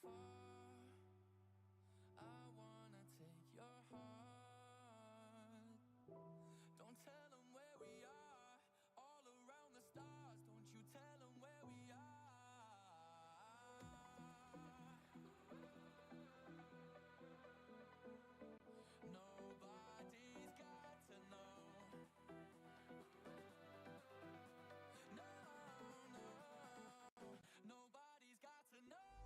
far. I wanna take your heart. Don't tell them where we are. All around the stars. Don't you tell them where we are. Nobody's got to know. No, no, nobody's got to know.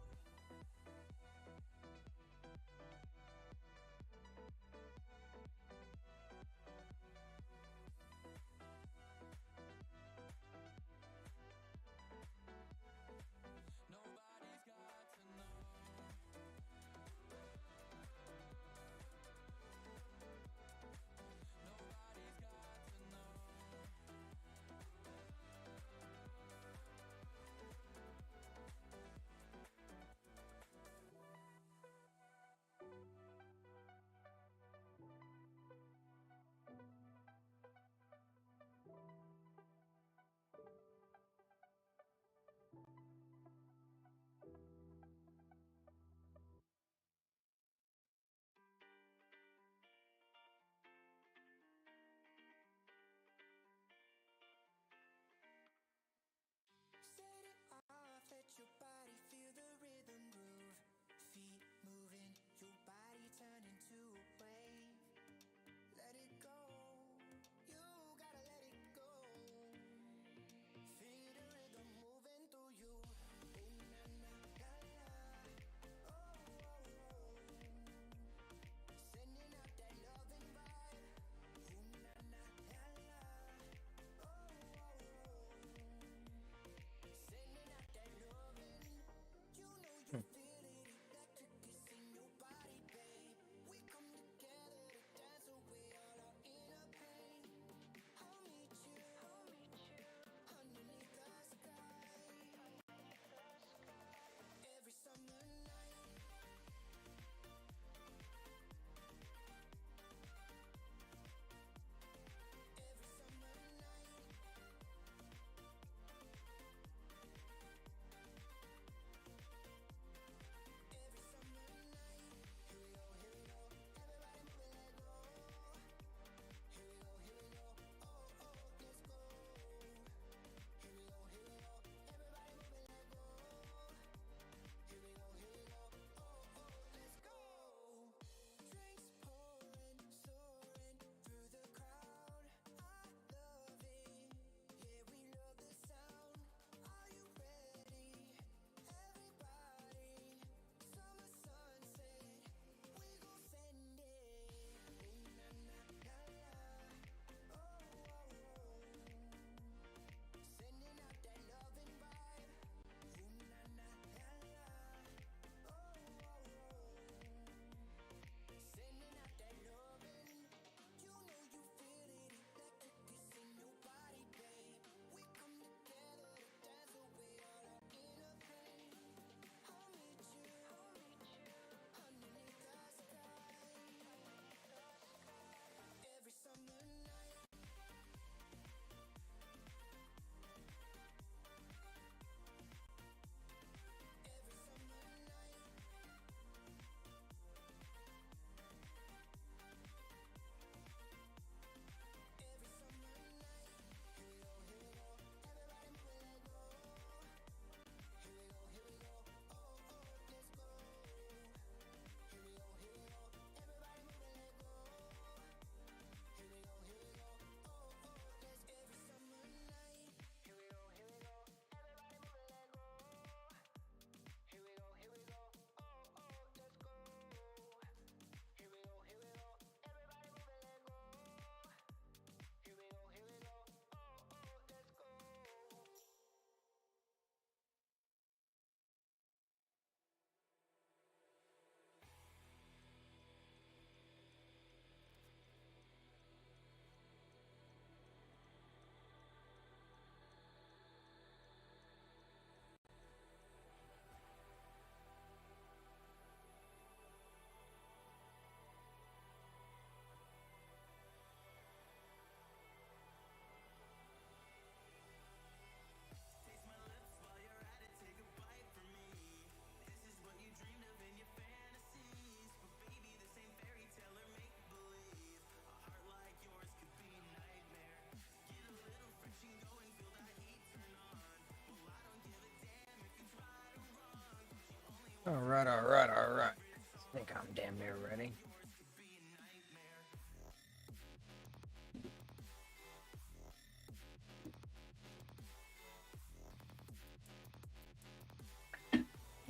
right. I think I'm damn near ready.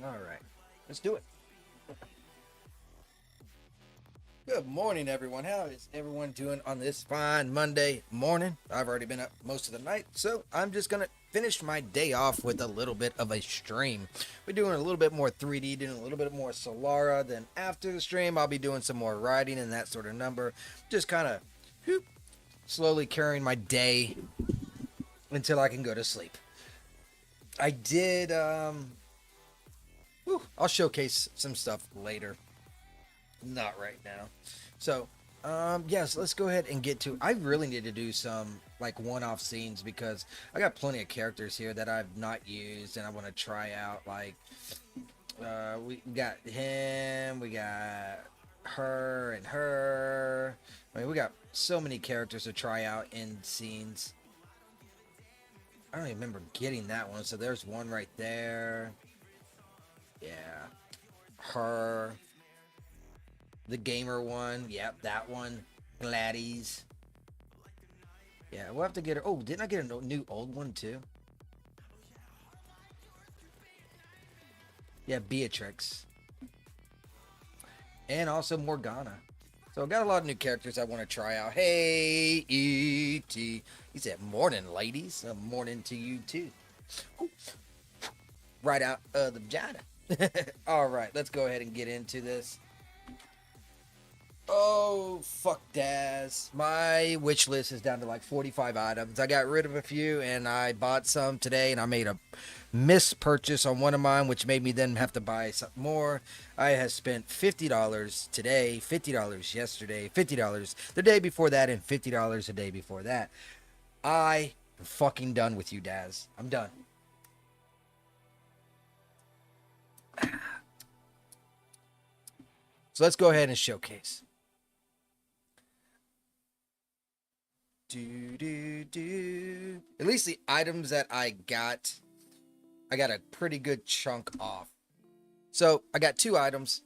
All right, let's do it. Good morning, everyone. How is everyone doing on this fine Monday morning? I've already been up most of the night, so I'm just going to finish my day off with a little bit of a stream. We're doing a little bit more 3D, doing a little bit more Selara. Then after the stream, I'll be doing some more writing and that sort of number. Just kind of slowly carrying my day until I can go to sleep. I did, I'll showcase some stuff later. Not right now. So, yes, let's go ahead and get to. I really need to do some like one-off scenes because I got plenty of characters here that I've not used and I want to try out. Like, we got him, we got her and her. I mean, we got so many characters to try out in scenes. I don't even remember getting that one. So there's one right there. Yeah, her. The gamer one. Yep, that one. Gladys. Yeah, we'll have to get her. Oh, didn't I get a new old one too? Yeah, Beatrix. And also Morgana. So I got a lot of new characters I want to try out. Hey, E.T. He said, morning, ladies. Morning to you too. Right out of the vagina. All right, let's go ahead and get into this. Oh, fuck Daz. My wish list is down to like 45 items. I got rid of a few and I bought some today and I made a mispurchase on one of mine, which made me then have to buy something more. I have spent $50 today, $50 yesterday, $50 the day before that, and $50 the day before that. I am fucking done with you, Daz. I'm done. So let's go ahead and showcase. At least the items that I got a pretty good chunk off. So I got two items.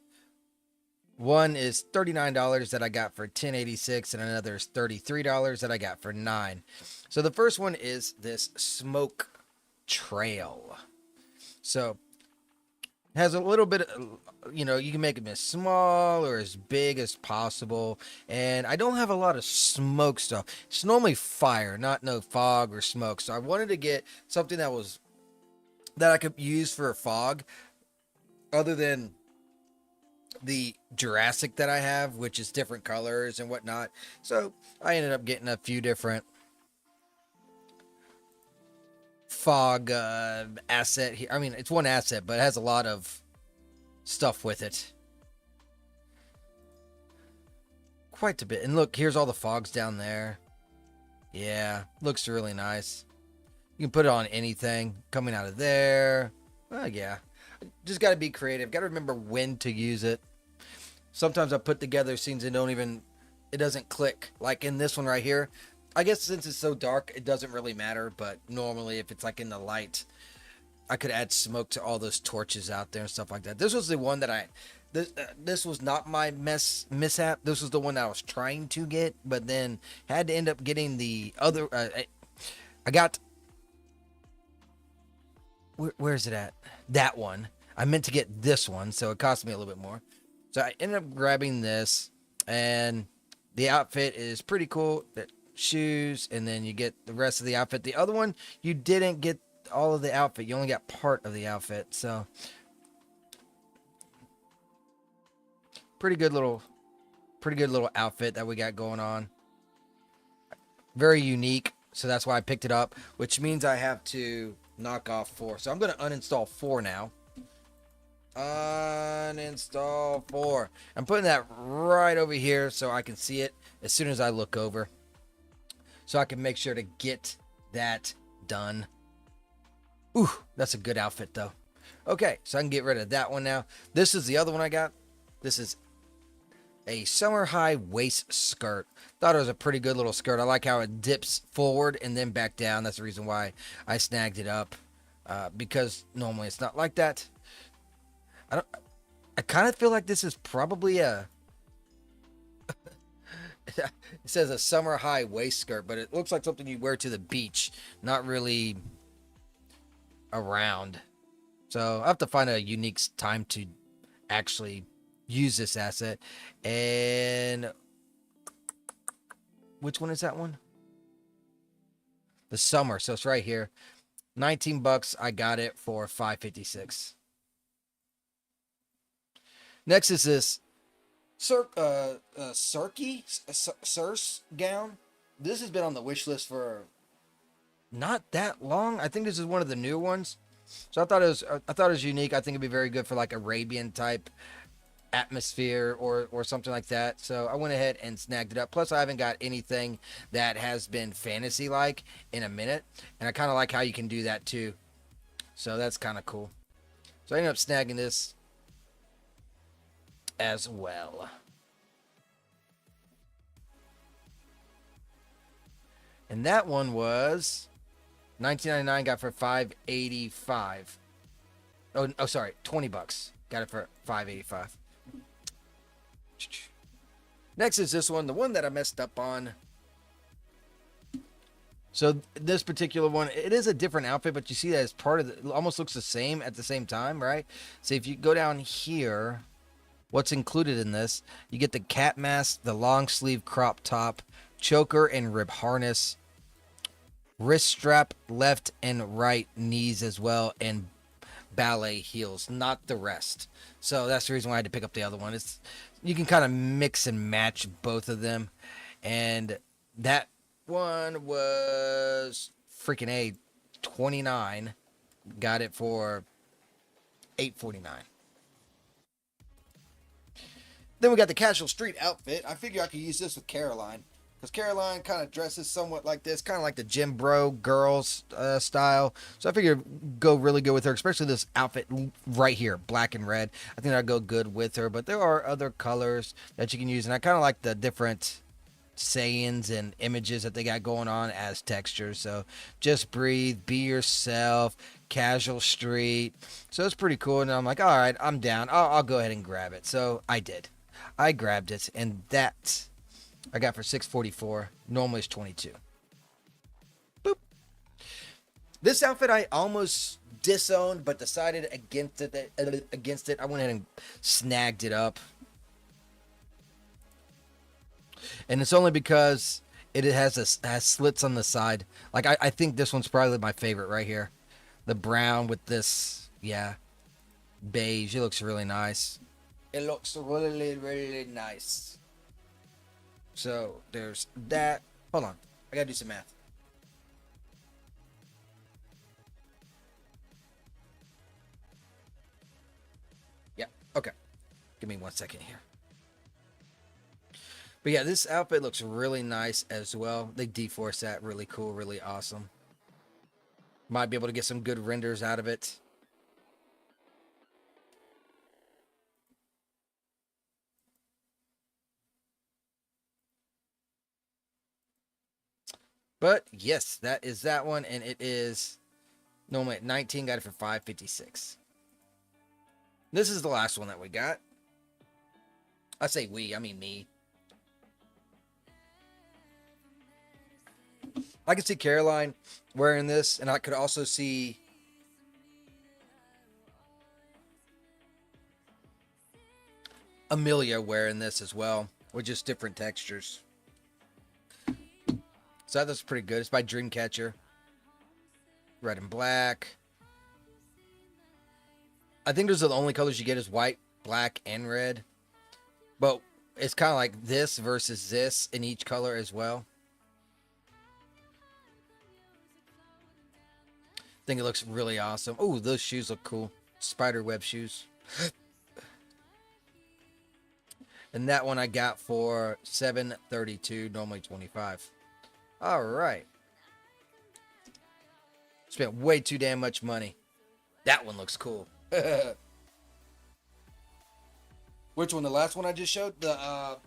One is $39 that I got for $10.86, and another is $33 that I got for $9. So the first one is this smoke trail. So it has a little bit of, you know, you can make them as small or as big as possible. And I don't have a lot of smoke stuff. It's normally fire, not no fog or smoke. So I wanted to get something that I could use for a fog other than the Jurassic that I have, which is different colors and whatnot. So I ended up getting a few different fog asset here. I mean, it's one asset, but it has a lot of stuff with it. Quite a bit. And look, here's all the fogs down there. Yeah, looks really nice. You can put it on anything coming out of there. Yeah. Just got to be creative. Got to remember when to use it. Sometimes I put together scenes and it doesn't click. Like in this one right here. I guess since it's so dark, it doesn't really matter. But normally if it's like in the light, I could add smoke to all those torches out there and stuff like that. This was the one that this was not my mishap. This was the one that I was trying to get, but then had to end up getting the other. I got. Where is it at? That one. I meant to get this one, so it cost me a little bit more. So I ended up grabbing this, and the outfit is pretty cool. That shoes, and then you get the rest of the outfit. The other one, you didn't get all of the outfit. You only got part of the outfit. So pretty good little outfit that we got going on. Very unique. So that's why I picked it up, which means I have to knock off 4. So I'm going to uninstall 4 now. Uninstall 4. I'm putting that right over here so I can see it as soon as I look over. So I can make sure to get that done. Ooh, that's a good outfit though. Okay, so I can get rid of that one now. This is the other one I got. This is a summer high waist skirt. Thought it was a pretty good little skirt. I like how it dips forward and then back down. That's the reason why I snagged it up. Because normally it's not like that. I kind of feel like this is probably a it says a summer high waist skirt, but it looks like something you wear to the beach, not really around. So I have to find a unique time to actually use this asset. And which one is that one? The summer. So it's right here. 19 bucks. I got it for 5.56. Next is this Circe gown. This has been on the wish list for not that long. I think this is one of the new ones. So I thought it was unique. I think it'd be very good for like Arabian type atmosphere or something like that. So I went ahead and snagged it up. Plus I haven't got anything that has been fantasy like in a minute, and I kind of like how you can do that too. So that's kind of cool. So I ended up snagging this as well. And that one was $19.99, got for $5.85. Oh, sorry, 20 bucks. Got it for $5.85. Next is this one, the one that I messed up on. So this particular one, it is a different outfit, but you see that it's part of it almost looks the same at the same time, right? So if you go down here, what's included in this, you get the cat mask, the long sleeve crop top, choker and rib harness, wrist strap, left and right knees as well, and ballet heels, not the rest. So that's the reason why I had to pick up the other one. It's you can kind of mix and match both of them, and that one was freaking A, 29. Got it for $8.49. Then we got the casual street outfit. I figure I could use this with Caroline, because Caroline kind of dresses somewhat like this, kind of like the gym bro girls style. So I figure go really good with her, especially this outfit right here, black and red. I think that'd go good with her, but there are other colors that you can use, and I kind of like the different sayings and images that they got going on as textures. So just breathe, be yourself, casual street. So it's pretty cool, and I'm like, all right, I'm down. I'll go ahead and grab it. So I did. I grabbed it, and that I got for $6.44. Normally it's $22. Boop. This outfit I almost disowned, but decided against it. I went ahead and snagged it up. And it's only because it has slits on the side. Like I think this one's probably my favorite right here. The brown with this, yeah, beige. It looks really nice. It looks really, really nice. So there's that. Hold on, I gotta do some math. Yeah, okay. Give me 1 second here. But yeah, this outfit looks really nice as well. They deforce that really cool, really awesome. Might be able to get some good renders out of it. But yes, that is that one, and it is normally at 19, got it for $5.56. This is the last one that we got. I say we, I mean me. I can see Caroline wearing this, and I could also see Amelia wearing this as well, with just different textures. So that's pretty good. It's by Dreamcatcher. Red and black. I think those are the only colors you get is white, black, and red. But it's kind of like this versus this in each color as well. I think it looks really awesome. Oh, those shoes look cool. Spider web shoes. And that one I got for $7.32, normally $25. All right. Spent way too damn much money. That one looks cool. Which one? The last one I just showed? The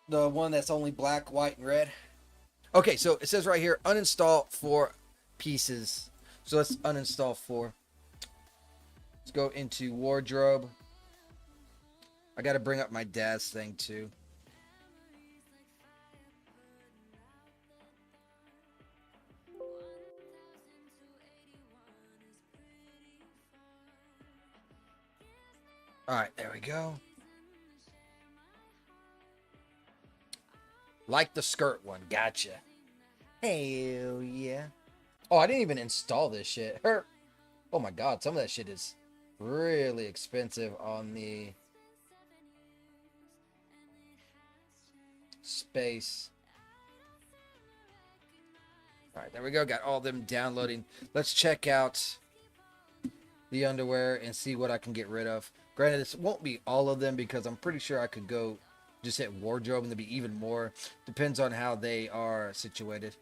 one that's only black, white, and red. Okay, so it says right here, uninstall 4 pieces. So let's uninstall 4. Let's go into wardrobe. I got to bring up my dad's thing too. All right, there we go. Like the skirt one. Gotcha. Hell yeah. Oh, I didn't even install this shit. Oh my god, some of that shit is really expensive on the space. All right, there we go. Got all them downloading. Let's check out the underwear and see what I can get rid of. Granted, this won't be all of them because I'm pretty sure I could go just hit wardrobe and there'll be even more. Depends on how they are situated.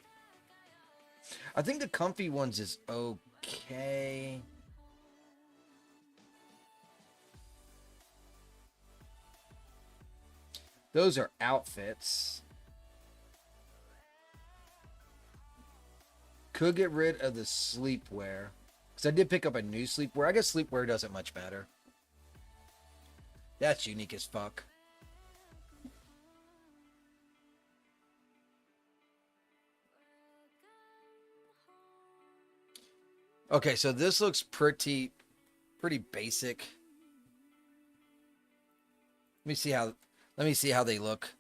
I think the comfy ones is okay. Those are outfits. Could get rid of the sleepwear. Because I did pick up a new sleepwear. I guess sleepwear doesn't much matter. That's unique as fuck. Okay, so this looks pretty basic. Let me see how they look.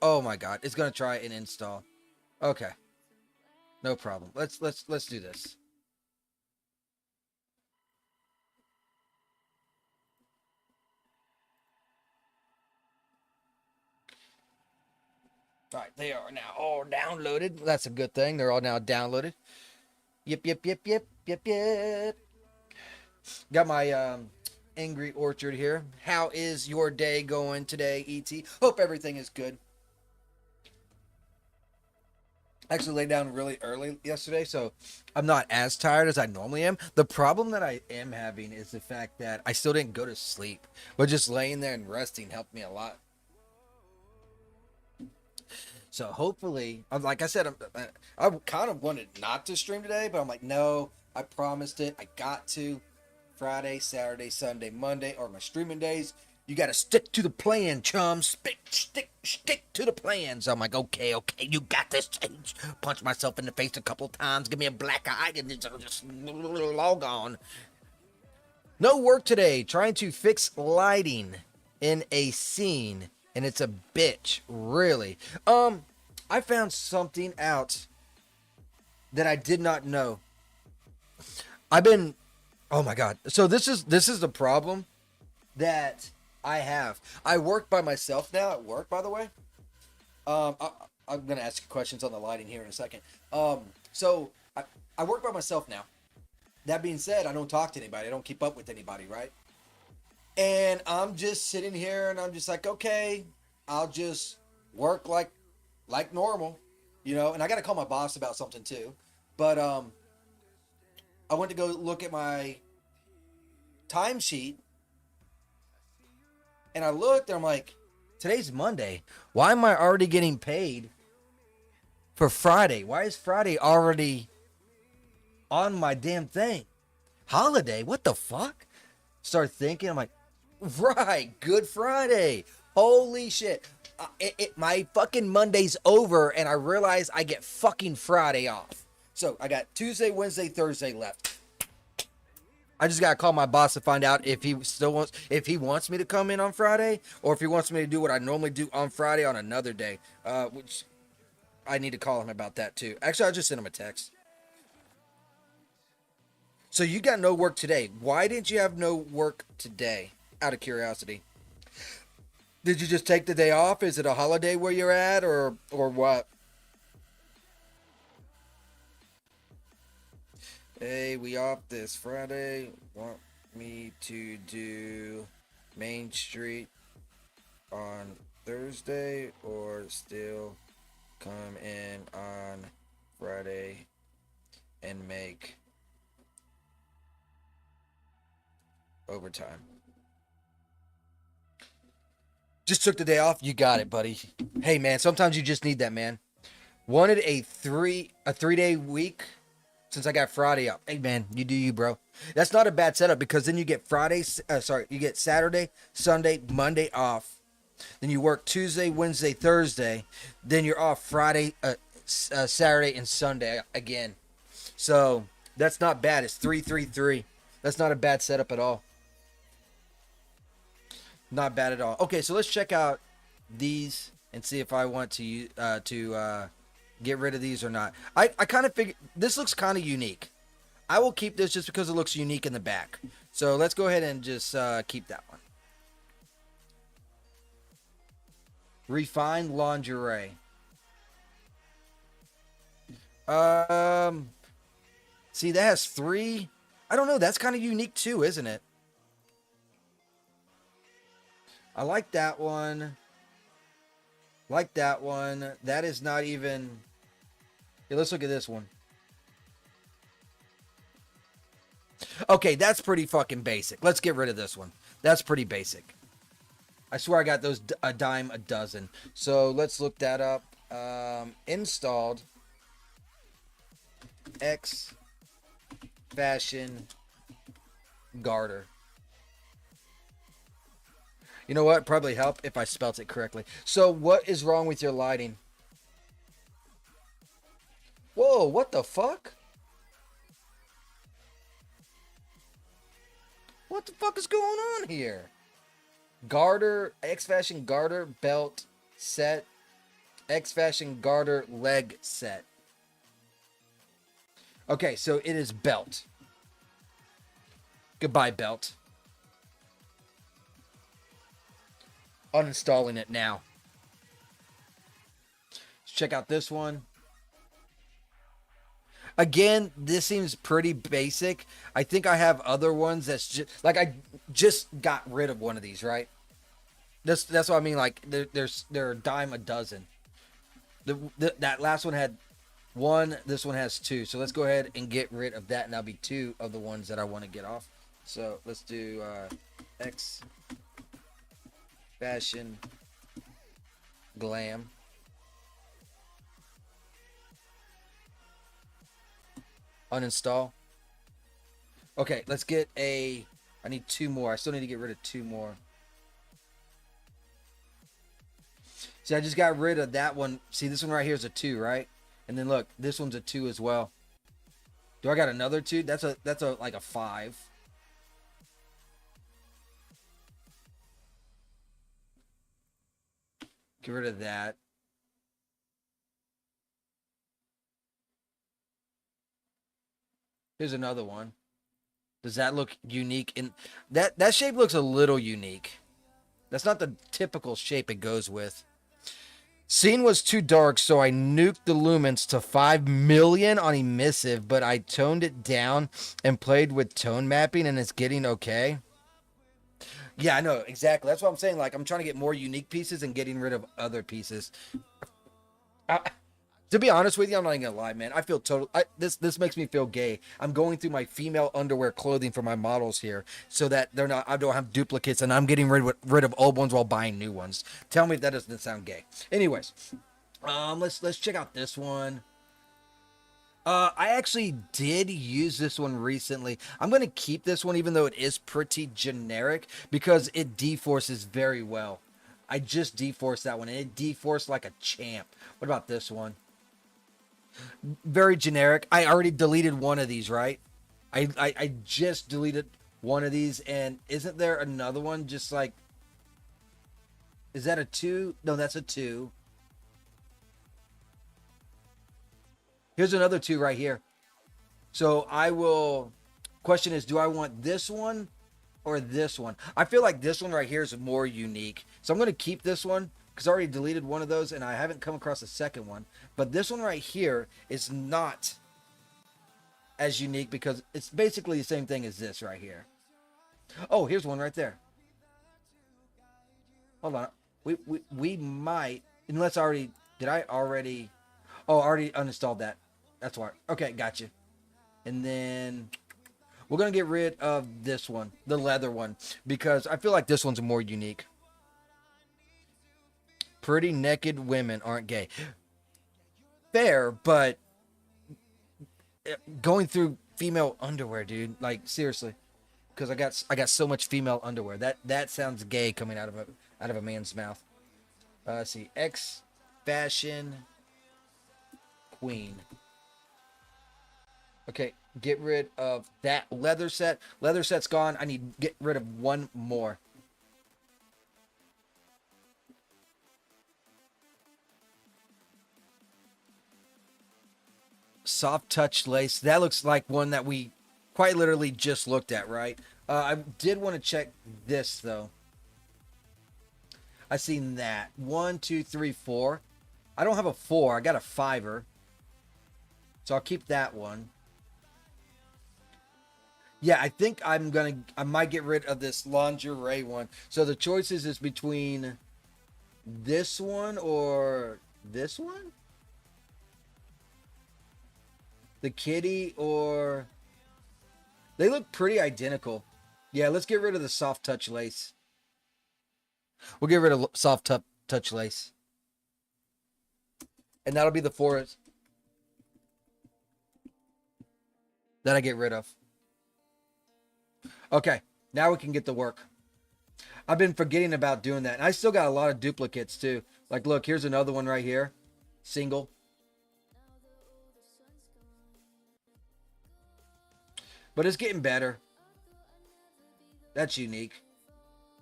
Oh my god, it's gonna try and install. Okay. No problem. Let's do this. All right, they are now all downloaded. That's a good thing. They're all now downloaded. Yep. Got my Angry Orchard here. How is your day going today, ET? Hope everything is good. I actually laid down really early yesterday, so I'm not as tired as I normally am. The problem that I am having is the fact that I still didn't go to sleep, but just laying there and resting helped me a lot. So hopefully, like I said, I kind of wanted not to stream today, but I'm like, no, I promised it. I got to. Friday, Saturday, Sunday, Monday are my streaming days. You got to stick to the plan, chum. Stick to the plan. So I'm like, okay, you got this. Punch myself in the face a couple times. Give me a black eye and just log on. No work today. Trying to fix lighting in a scene. And it's a bitch, really. I found something out that I did not know. Oh my god. So this is the problem that I have. I work by myself now at work, by the way. I'm gonna ask you questions on the lighting here in a second. So I work by myself now. That being said, I don't talk to anybody. I don't keep up with anybody, right? And I'm just sitting here and I'm just like, okay, I'll just work like normal, you know. And I gotta call my boss about something too. But I went to go look at my timesheet, and I looked, and I'm like, today's Monday. Why am I already getting paid for Friday? Why is Friday already on my damn thing? Holiday? What the fuck? Start thinking, I'm like, right, Good Friday. Holy shit. My fucking Monday's over, and I realize I get fucking Friday off. So I got Tuesday, Wednesday, Thursday left. I just gotta call my boss to find out if he wants me to come in on Friday, or if he wants me to do what I normally do on Friday on another day. Which I need to call him about that too. Actually, I just sent him a text. So you got no work today. Why didn't you have no work today? Out of curiosity. Did you just take the day off? Is it a holiday where you're at, or what? Hey, we off this Friday. Want me to do Main Street on Thursday, or still come in on Friday and make overtime? Just took the day off. You got it, buddy. Hey, man, sometimes you just need that, man. Wanted a 3-day week since I got Friday up. Hey man, you do you, bro. That's not a bad setup because then you get you get Saturday, Sunday, Monday off. Then you work Tuesday, Wednesday, Thursday. Then you're off Friday, Saturday, and Sunday again. So that's not bad. It's 3-3-3. That's not a bad setup at all. Not bad at all. Okay, so let's check out these and see if I want to get rid of these or not. I kind of figure this looks kind of unique. I will keep this just because it looks unique in the back. So let's go ahead and just keep that one. Refined lingerie. See, that has 3. I don't know. That's kind of unique too, isn't it? I like that one. Like that one. That is not even. Here, let's look at this one. Okay, that's pretty fucking basic. Let's get rid of this one. That's pretty basic. I swear I got those a dime a dozen. So let's look that up. Installed X fashion garter. You know what? Probably help if I spelt it correctly. So what is wrong with your lighting? Whoa, what the fuck? What the fuck is going on here? Garter, X Fashion garter belt set, X Fashion garter leg set. Okay, so it is belt. Goodbye, belt. Uninstalling it now. Let's check out this one. Again, this seems pretty basic. I think I have other ones that's just like I just got rid of one of these, right? That's what I mean. Like they're a dime a dozen. That last one had 1. This one has 2. So let's go ahead and get rid of that, and that'll be 2 of the ones that I want to get off. So let's do X Fashion Glam. Uninstall. Okay, let's get I need 2 more. I still need to get rid of 2 more. See, I just got rid of that one. See, this one right here is a 2, right? And then look, this one's a 2 as well. Do I got another 2? That's a like a 5. Get rid of that. Here's another one. Does that look unique? In that shape looks a little unique. That's not the typical shape it goes with. Scene was too dark, so I nuked the lumens to 5 million on emissive, but I toned it down and played with tone mapping, and it's getting okay. Yeah, I know, exactly. That's what I'm saying. Like, I'm trying to get more unique pieces and getting rid of other pieces. To be honest with you, I'm not even gonna lie, man. I feel this makes me feel gay. I'm going through my female underwear clothing for my models here, so that I don't have duplicates, and I'm getting rid of old ones while buying new ones. Tell me if that doesn't sound gay. Anyways, let's check out this one. I actually did use this one recently. I'm gonna keep this one, even though it is pretty generic, because it deforces very well. I just deforced that one, and it deforced like a champ. What about this one? Very generic. I already deleted one of these, right? I just deleted one of these, and isn't there another one just like, is that a 2? No, that's a 2. Here's another 2 right here. So question is, do I want this one or this one? I feel like this one right here is more unique. So I'm going to keep this one because I already deleted one of those and I haven't come across a second one. But this one right here is not as unique because it's basically the same thing as this right here. Oh, here's one right there. Hold on. We might, unless I already, did I already, oh, I already uninstalled that. That's why. Okay, gotcha. And then we're going to get rid of this one, the leather one, because I feel like this one's more unique. Pretty naked women aren't gay. Fair, but going through female underwear, dude. Like seriously, because I got so much female underwear. That sounds gay coming out of a man's mouth. Let's see, X fashion queen. Okay, get rid of that leather set. Leather set's gone. I need to get rid of one more. Soft touch lace. That looks like one that we quite literally just looked at, right? I did want to check this though. I seen that. 1, 2, 3, 4. I don't have a 4. I got a 5er. So I'll keep that one. Yeah, I think I might get rid of this lingerie one. So the choices is between this one or this one? The kitty or... They look pretty identical. Yeah, let's get rid of the soft touch lace. We'll get rid of soft touch lace. And that'll be the 4 that I get rid of. Okay, now we can get to work. I've been forgetting about doing that. And I still got a lot of duplicates too. Like, look, here's another one right here. Single. But it's getting better. That's unique.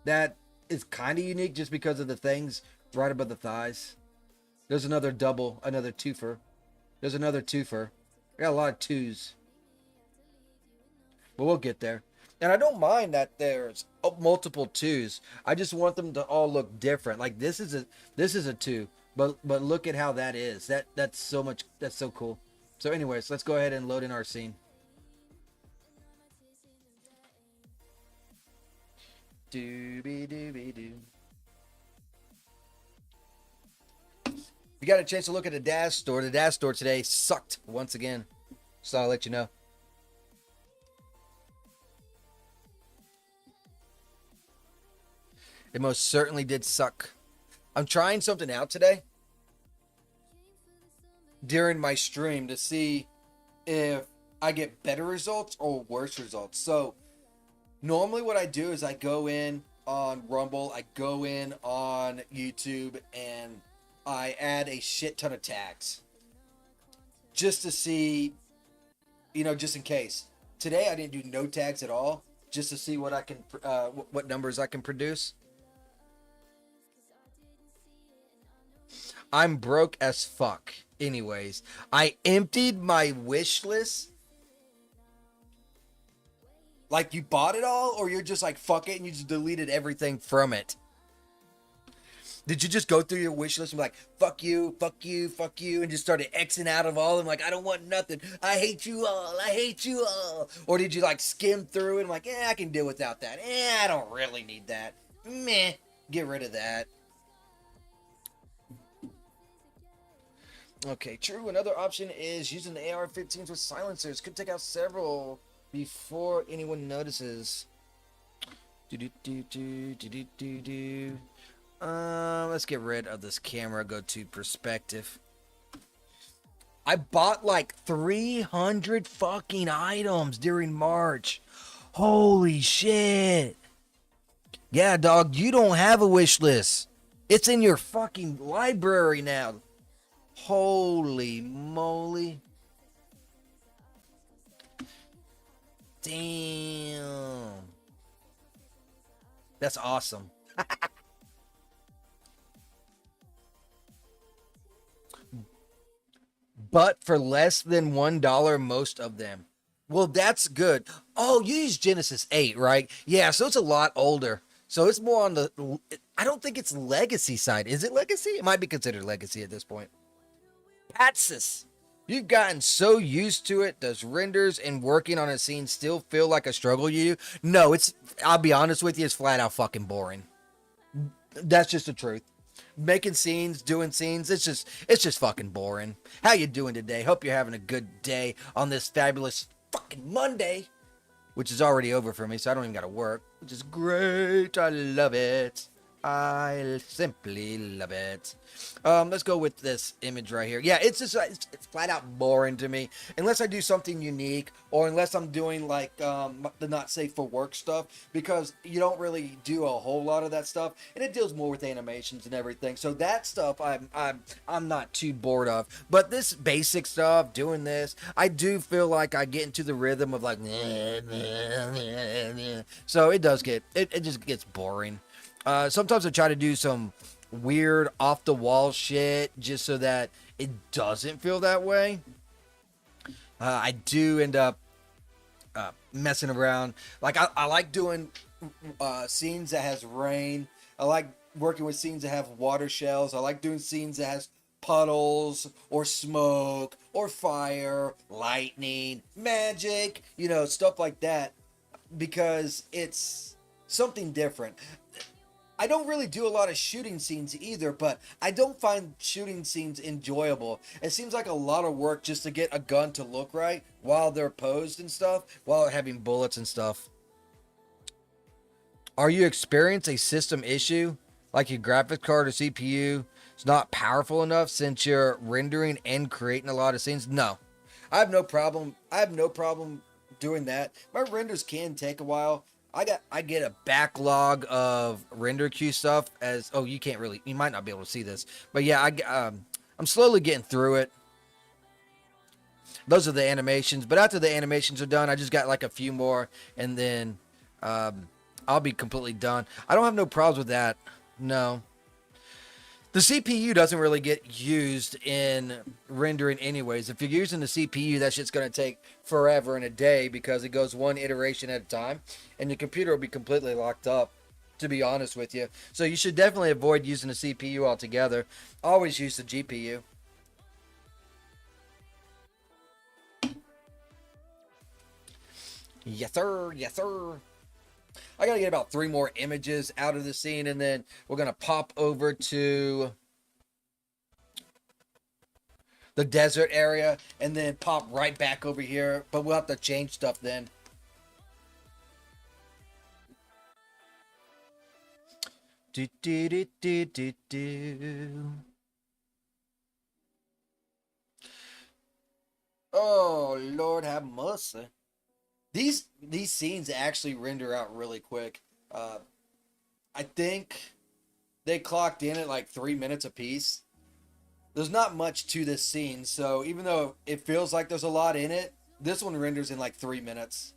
That is kind of unique just because of the things right above the thighs. There's another double, another twofer. There's another twofer. I got a lot of 2s. But we'll get there. And I don't mind that there's multiple 2s. I just want them to all look different. Like this is a 2, but look at how that is. That's so cool. So anyways, let's go ahead and load in our scene. Doobie doobie doo. If you got a chance to look at the Dash store today sucked once again. So I'll let you know. It most certainly did suck. I'm trying something out today during my stream to see if I get better results or worse results. So normally what I do is I go in on Rumble, I go in on YouTube, and I add a shit ton of tags just to see, just in case. Today I didn't do no tags at all, just to see what I can, what numbers I can produce. I'm broke as fuck. Anyways, I emptied my wish list. Like, you bought it all, or you're just like, fuck it, and you just deleted everything from it? Did you just go through your wish list and be like, fuck you, fuck you, fuck you, and just started Xing out of all of them, like, I don't want nothing, I hate you all, I hate you all? Or did you, like, skim through it and like, I can do without that, I don't really need that, meh, get rid of that. Okay, true. Another option is using the AR-15s with silencers. Could take out several before anyone notices. Let's get rid of this camera. Go to perspective. I bought like 300 fucking items during March. Holy shit. Yeah, dog, you don't have a wish list. It's in your fucking library now. Holy moly. Damn. That's awesome. But for less than $1, most of them. Well, that's good. Oh, you use Genesis 8, right? Yeah, so it's a lot older. So it's more on the... I don't think it's legacy side. Is it legacy? It might be considered legacy at this point. Patsis, you've gotten so used to it. Does renders and working on a scene still feel like a struggle to you? No, I'll be honest with you, it's flat out fucking boring. That's just the truth. Making scenes, doing scenes, it's just fucking boring. How you doing today? Hope you're having a good day on this fabulous fucking Monday, which is already over for me, so I don't even gotta work, which is great. I love it. I simply love it. Let's go with this image right here. Yeah, it's just it's flat out boring to me unless I do something unique or unless I'm doing like the not safe for work stuff, because you don't really do a whole lot of that stuff and it deals more with animations and everything. So that stuff I'm not too bored of. But this basic stuff, doing this, I do feel like I get into the rhythm of like so it does get it just gets boring. Sometimes I try to do some weird off the wall shit just so that it doesn't feel that way. I do end up messing around. Like I like doing scenes that has rain. I like working with scenes that have water shells. I like doing scenes that has puddles or smoke or fire, lightning, magic, stuff like that, because it's something different. I don't really do a lot of shooting scenes either, but I don't find shooting scenes enjoyable. It seems like a lot of work just to get a gun to look right while they're posed and stuff, while having bullets and stuff. Are you experiencing a system issue? Like your graphics card or CPU is not powerful enough since you're rendering and creating a lot of scenes? No. I have no problem. I have no problem doing that. My renders can take a while. I get a backlog of render queue stuff as you might not be able to see this, but yeah, I'm slowly getting through it. Those are the animations, but after the animations are done, I just got like a few more, and then I'll be completely done. I don't have no problems with that. No. The CPU doesn't really get used in rendering anyways. If you're using the CPU, that shit's going to take forever and a day because it goes one iteration at a time, and your computer will be completely locked up, to be honest with you. So you should definitely avoid using the CPU altogether. Always use the GPU. Yes, sir. Yes, sir. I gotta get about 3 more images out of the scene, and then we're gonna pop over to the desert area and then pop right back over here, but we'll have to change stuff then. Do, do, do, do, do, do. Oh, Lord have mercy. These scenes actually render out really quick. I think they clocked in at like 3 minutes apiece. There's not much to this scene, so even though it feels like there's a lot in it, this one renders in like 3 minutes.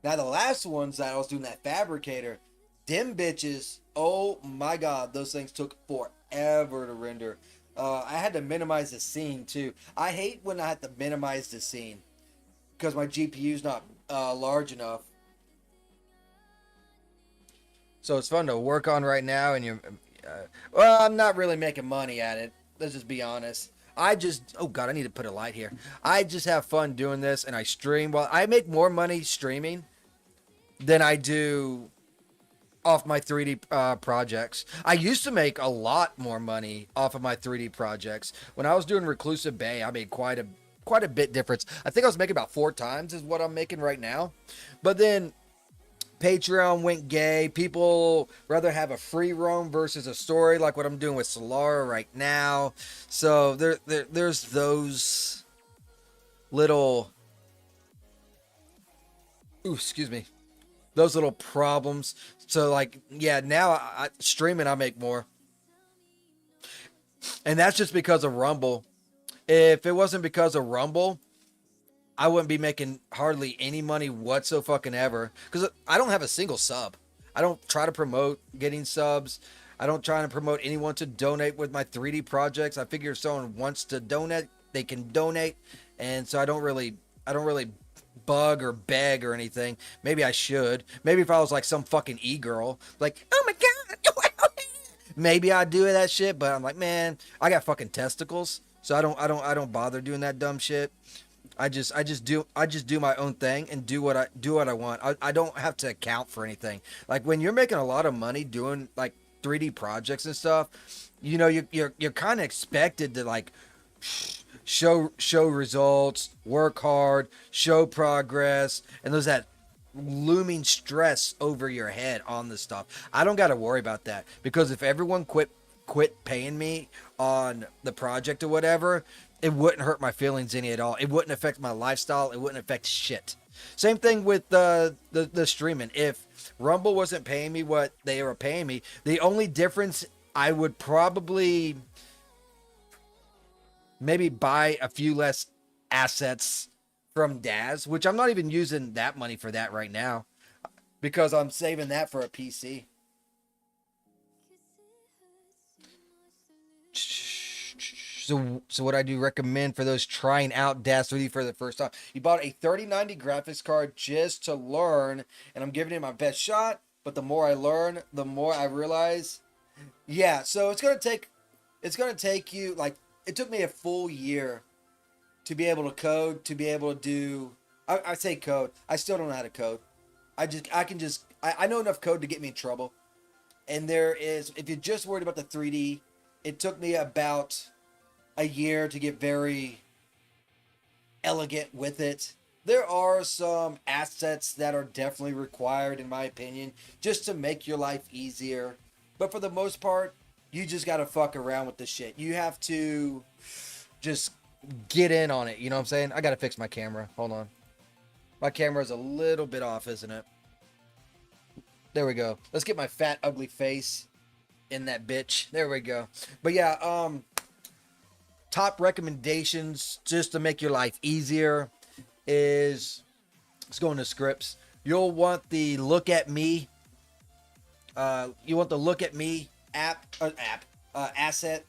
Now the last ones that I was doing, that fabricator, them bitches, oh my god, those things took forever to render. I had to minimize the scene too. I hate when I have to minimize the scene because my GPU's not large enough. So it's fun to work on right now, and well, I'm not really making money at it. Let's just be honest. Oh god, I need to put a light here. I just have fun doing this, and I stream. Well, I make more money streaming than I do off my 3D projects. I used to make a lot more money off of my 3D projects. When I was doing Reclusive Bay, I made quite a bit difference. I think I was making about 4 times is what I'm making right now. But then Patreon went gay. People rather have a free roam versus a story, like what I'm doing with Selara right now. So there's those little, excuse me, those little problems. So like, yeah, now I streaming, I make more, and that's just because of Rumble. If it wasn't because of Rumble, I wouldn't be making hardly any money whatsoever fucking ever, because I don't have a single sub. I don't try to promote getting subs. I don't try to promote anyone to donate with my 3D projects. I figure if someone wants to donate, they can donate, and so I don't really bug or beg or anything. Maybe I should. Maybe if I was like some fucking e-girl, like, oh my god, maybe I'd do that shit. But I'm like, man, I got fucking testicles, so I don't bother doing that dumb shit. I just do my own thing and do what I want. I don't have to account for anything. Like when you're making a lot of money doing like 3D projects and stuff, you're kind of expected to like show results, work hard, show progress, and there's that looming stress over your head on this stuff. I don't got to worry about that, because if everyone quit paying me on the project or whatever, it wouldn't hurt my feelings any at all. It wouldn't affect my lifestyle. It wouldn't affect shit. Same thing with the streaming. If Rumble wasn't paying me what they were paying me, the only difference, I would probably maybe buy a few less assets from Daz, which I'm not even using that money for that right now, because I'm saving that for a PC. So what I do recommend for those trying out Daz 3D for the first time, you bought a 3090 graphics card just to learn, and I'm giving it my best shot, but the more I learn, the more I realize, yeah, so it's going to take you, like, it took me a full year to be able to code, to be able to do, I say code, I still don't know how to code. I know enough code to get me in trouble. And if you're just worried about the 3D, it took me about a year to get very elegant with it. There are some assets that are definitely required, in my opinion, just to make your life easier. But for the most part, you just gotta fuck around with this shit. You have to just get in on it. You know what I'm saying? I gotta fix my camera. Hold on. My camera's a little bit off, isn't it? There we go. Let's get my fat, ugly face in that bitch. There we go. But yeah, top recommendations just to make your life easier is, let's go into scripts. You'll want the look at me. You want the look at me asset.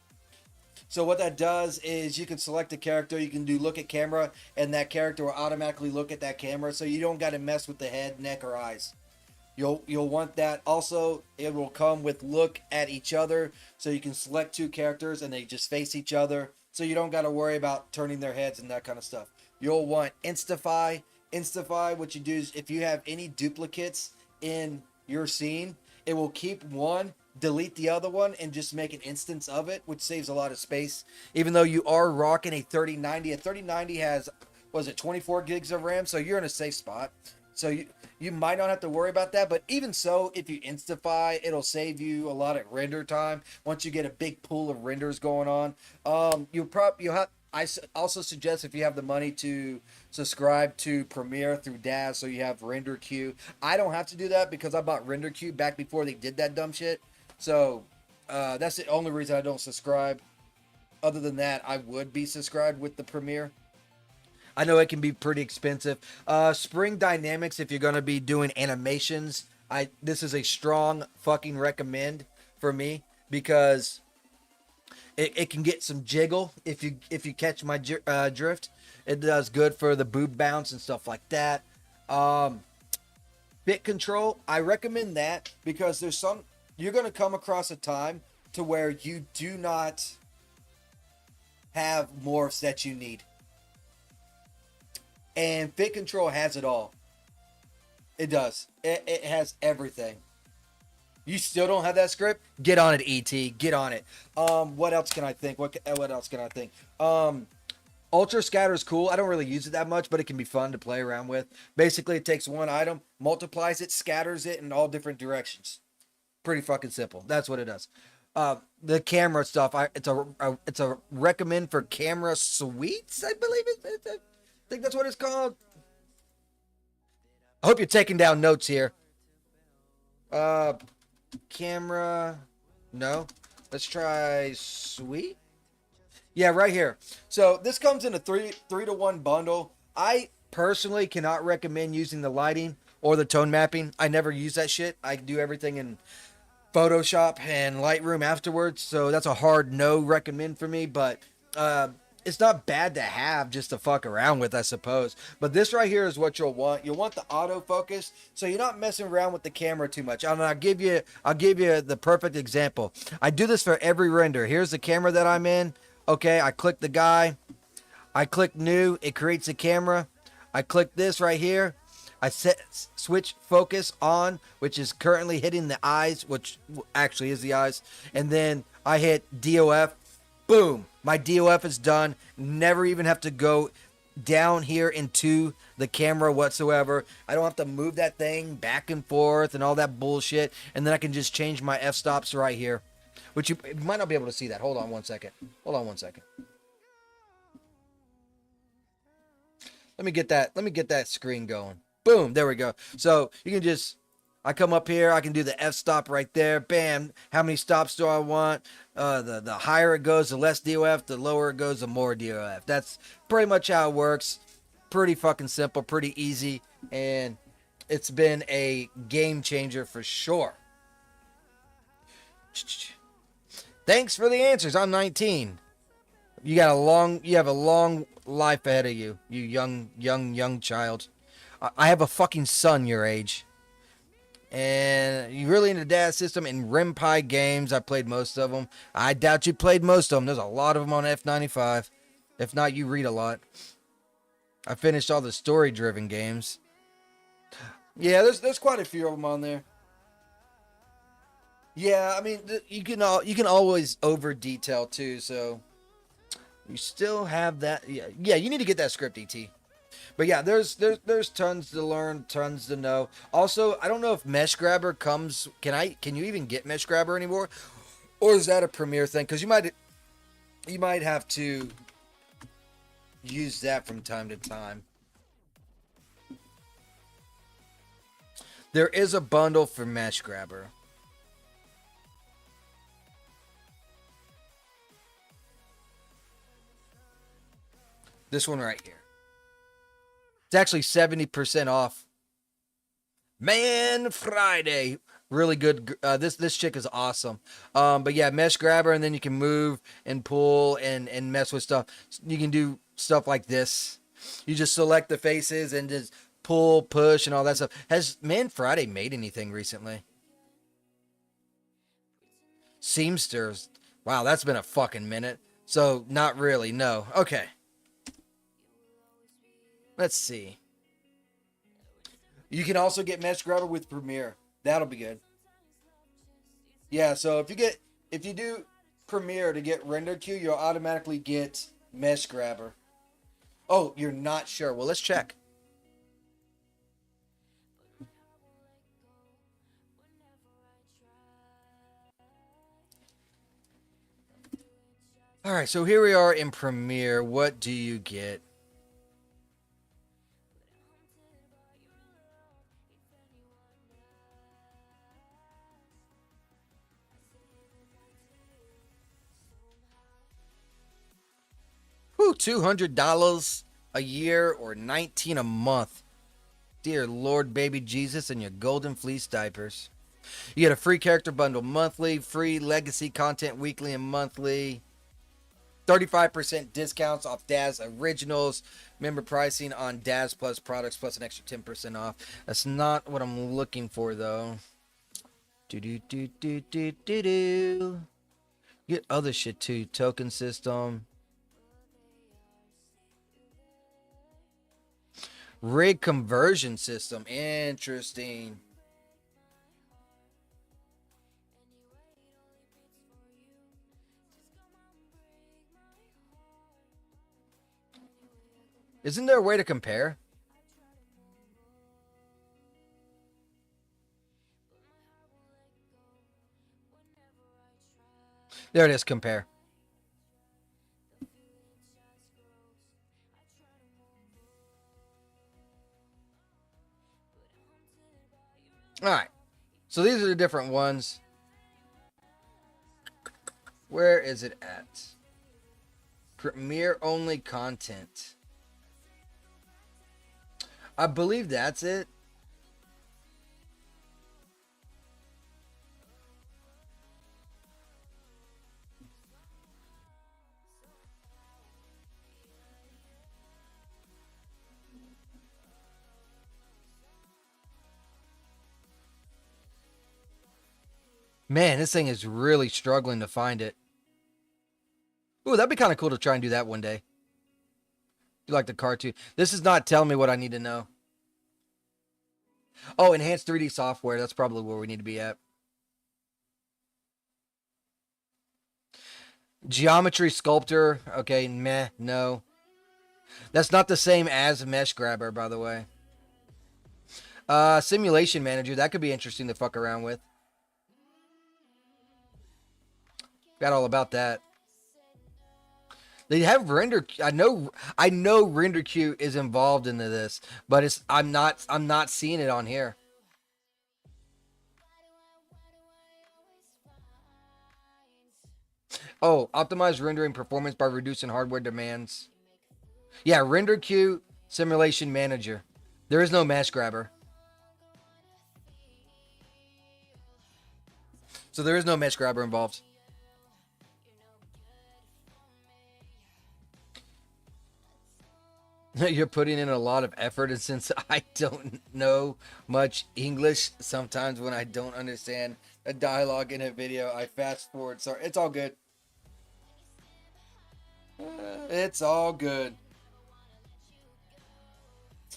So what that does is you can select a character, you can do look at camera, and that character will automatically look at that camera, so you don't got to mess with the head, neck, or eyes. You'll want that. Also, it will come with look at each other, so you can select two characters and they just face each other, so you don't got to worry about turning their heads and that kind of stuff. You'll want Instify. Instify, what you do is, if you have any duplicates in your scene, it will keep one, delete the other one, and just make an instance of it, which saves a lot of space. Even though you are rocking a 3090, a 3090 has, was it 24 gigs of RAM, so you're in a safe spot. So you might not have to worry about that, but even so, if you Instify, it'll save you a lot of render time once you get a big pool of renders going on. I also suggest, if you have the money, to subscribe to Premiere through Daz, so you have render queue. I don't have to do that because I bought render queue back before they did that dumb shit. So that's the only reason I don't subscribe. Other than that, I would be subscribed with the Premiere. I know it can be pretty expensive. Spring Dynamics, if you're going to be doing animations, this is a strong fucking recommend for me, because it can get some jiggle if you catch my drift. It does good for the boob bounce and stuff like that. Bit control, I recommend that, because you're going to come across a time to where you do not have morphs that you need. And Fit Control has it all. It does. It has everything. You still don't have that script? Get on it, ET. Get on it. What else can I think? What else can I think? Ultra Scatter is cool. I don't really use it that much, but it can be fun to play around with. Basically, it takes one item, multiplies it, scatters it in all different directions. Pretty fucking simple. That's what it does. The camera stuff, it's a recommend for camera suites, I believe I think that's what it's called. I hope you're taking down notes here. Camera, no. Let's try suite. Yeah, right here. So this comes in a 3-to-1 bundle. I personally cannot recommend using the lighting or the tone mapping. I never use that shit. I do everything in Photoshop and Lightroom afterwards, so that's a hard no recommend for me. But it's not bad to have just to fuck around with, I suppose. But this right here is what you'll want. You'll want the autofocus, so you're not messing around with the camera too much. And I'll give you the perfect example. I do this for every render. Here's the camera that I'm in. Okay, I click the guy. I click new. It creates a camera. I click this right here. I switch focus on, which is currently hitting the eyes, which actually is the eyes. And then I hit DOF. Boom. My DOF is done. Never even have to go down here into the camera whatsoever. I don't have to move that thing back and forth and all that bullshit. And then I can just change my f-stops right here. Which you might not be able to see that. Hold on one second. Hold on one second. Let me get that screen going. Boom, there we go. So you can just, I come up here, I can do the f-stop right there. Bam. How many stops do I want? The higher it goes, the less DOF. The lower it goes, the more DOF. That's pretty much how it works. Pretty fucking simple, pretty easy, and it's been a game changer for sure. Thanks for the answers. I'm 19. You have a long life ahead of you, you young child. I have a fucking son your age. And you really into data system and RimPie games. I played most of them. I doubt you played most of them. There's a lot of them on F95. If not, you read a lot. I finished all the story-driven games. Yeah, there's quite a few of them on there. Yeah, I mean, you can always over detail too. So you still have that. Yeah, you need to get that script, ET. But yeah, there's tons to learn, tons to know. Also, I don't know if Mesh Grabber comes. Can you even get Mesh Grabber anymore, or is that a Premiere thing? Because you might have to use that from time to time. There is a bundle for Mesh Grabber. This one right here. It's actually 70% off. Man, Friday. Really good. This chick is awesome. But yeah, Mesh Grabber, and then you can move and pull and mess with stuff. You can do stuff like this. You just select the faces and just pull, push, and all that stuff. Has Man Friday made anything recently? Seamsters. Wow, that's been a fucking minute. So, not really, no. Okay. Let's see. You can also get Mesh Grabber with Premiere. That'll be good. Yeah, so if you do Premiere to get Render Queue, you'll automatically get Mesh Grabber. Oh, you're not sure. Well, let's check. All right, so here we are in Premiere. What do you get? Whew, $200 a year or $19 a month. Dear Lord, baby Jesus, and your golden fleece diapers. You get a free character bundle monthly, free legacy content weekly and monthly, 35% discounts off Daz originals, member pricing on Daz Plus products, plus an extra 10% off. That's not what I'm looking for, though. Do. Get other shit, too. Token system. Rig conversion system. Interesting. Isn't there a way to compare? There it is, compare. All right. So these are the different ones. Where is it at? Premiere only content. I believe that's it. Man, this thing is really struggling to find it. Ooh, that'd be kind of cool to try and do that one day. You like the cartoon? This is not telling me what I need to know. Oh, enhanced 3D software. That's probably where we need to be at. Geometry Sculptor. Okay, meh, no. That's not the same as Mesh Grabber, by the way. Simulation Manager, that could be interesting to fuck around with. Got all about that. They have render. I know render queue is involved into this, but I'm not seeing it on here. Oh, optimize rendering performance by reducing hardware demands. Yeah, render queue simulation manager. There is no Mesh Grabber. So there is no Mesh Grabber involved. You're putting in a lot of effort, and since I don't know much English, sometimes when I don't understand a dialogue in a video, I fast forward. Sorry, it's all good. It's all good.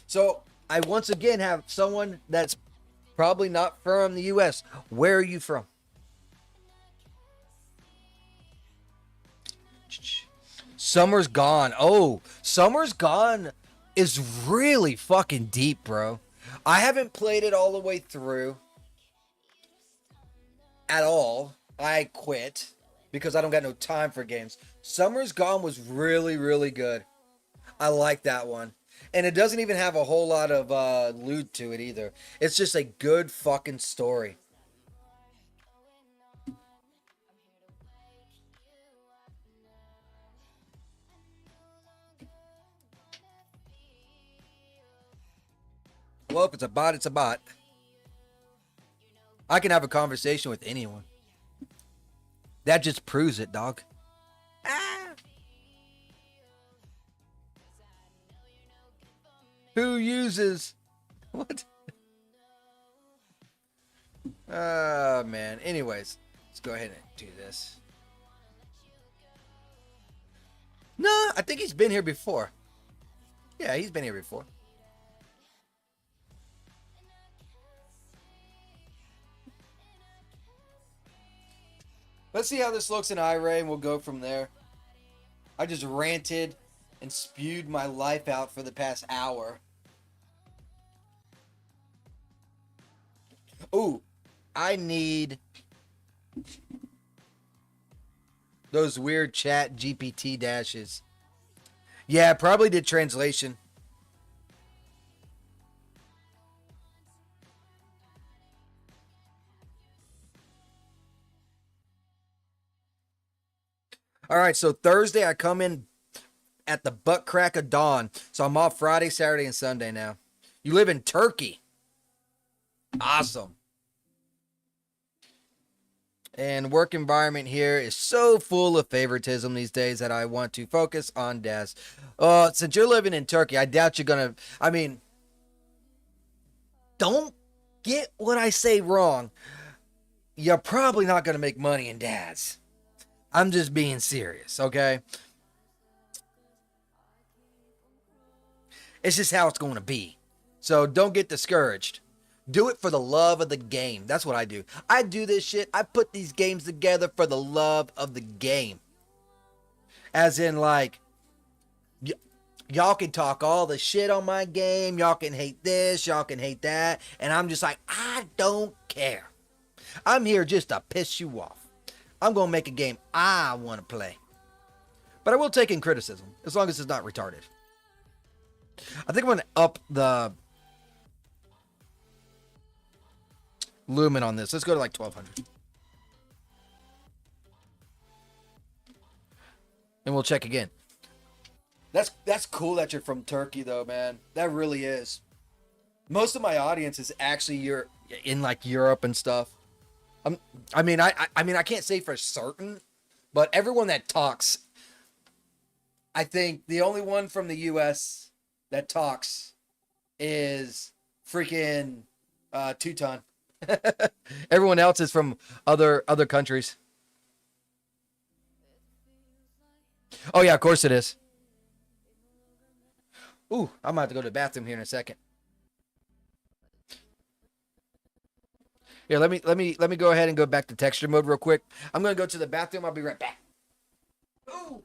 So I once again have someone that's probably not from the U.S. Where are you from? Summer's Gone. Oh, Summer's Gone is really fucking deep, bro. I haven't played it all the way through at all. I quit because I don't got no time for games. Summer's Gone was really, really good. I like that one. And it doesn't even have a whole lot of loot to it either. It's just a good fucking story. Well, if it's a bot, it's a bot. I can have a conversation with anyone. That just proves it, dog. Ah. Who uses what? Man. Anyways, let's go ahead and do this. No, I think he's been here before. Yeah, he's been here before. Let's see how this looks in iRay, and we'll go from there. I just ranted and spewed my life out for the past hour. Ooh, I need those weird chat GPT dashes. Yeah, I probably did translation. All right, so Thursday I come in at the butt crack of dawn. So I'm off Friday, Saturday, and Sunday now. You live in Turkey. Awesome. And work environment here is so full of favoritism these days that I want to focus on Daz. Since you're living in Turkey, I doubt you're going to... don't get what I say wrong. You're probably not going to make money in Daz. I'm just being serious, okay? It's just how it's going to be. So don't get discouraged. Do it for the love of the game. That's what I do. I do this shit. I put these games together for the love of the game. As in, like, y'all can talk all the shit on my game. Y'all can hate this. Y'all can hate that. And I'm just like, I don't care. I'm here just to piss you off. I'm going to make a game I want to play. But I will take in criticism, as long as it's not retarded. I think I'm going to up the lumen on this. Let's go to like 1200. And we'll check again. That's cool that you're from Turkey, though, man. That really is. Most of my audience is actually in like Europe and stuff. I mean, I can't say for certain, but everyone that talks, I think the only one from the U.S. that talks is freaking Teuton. Everyone else is from other countries. Oh yeah, of course it is. Ooh, I'm about to go to the bathroom here in a second. Here, let me go ahead and go back to texture mode real quick. I'm gonna go to the bathroom. I'll be right back. Ooh.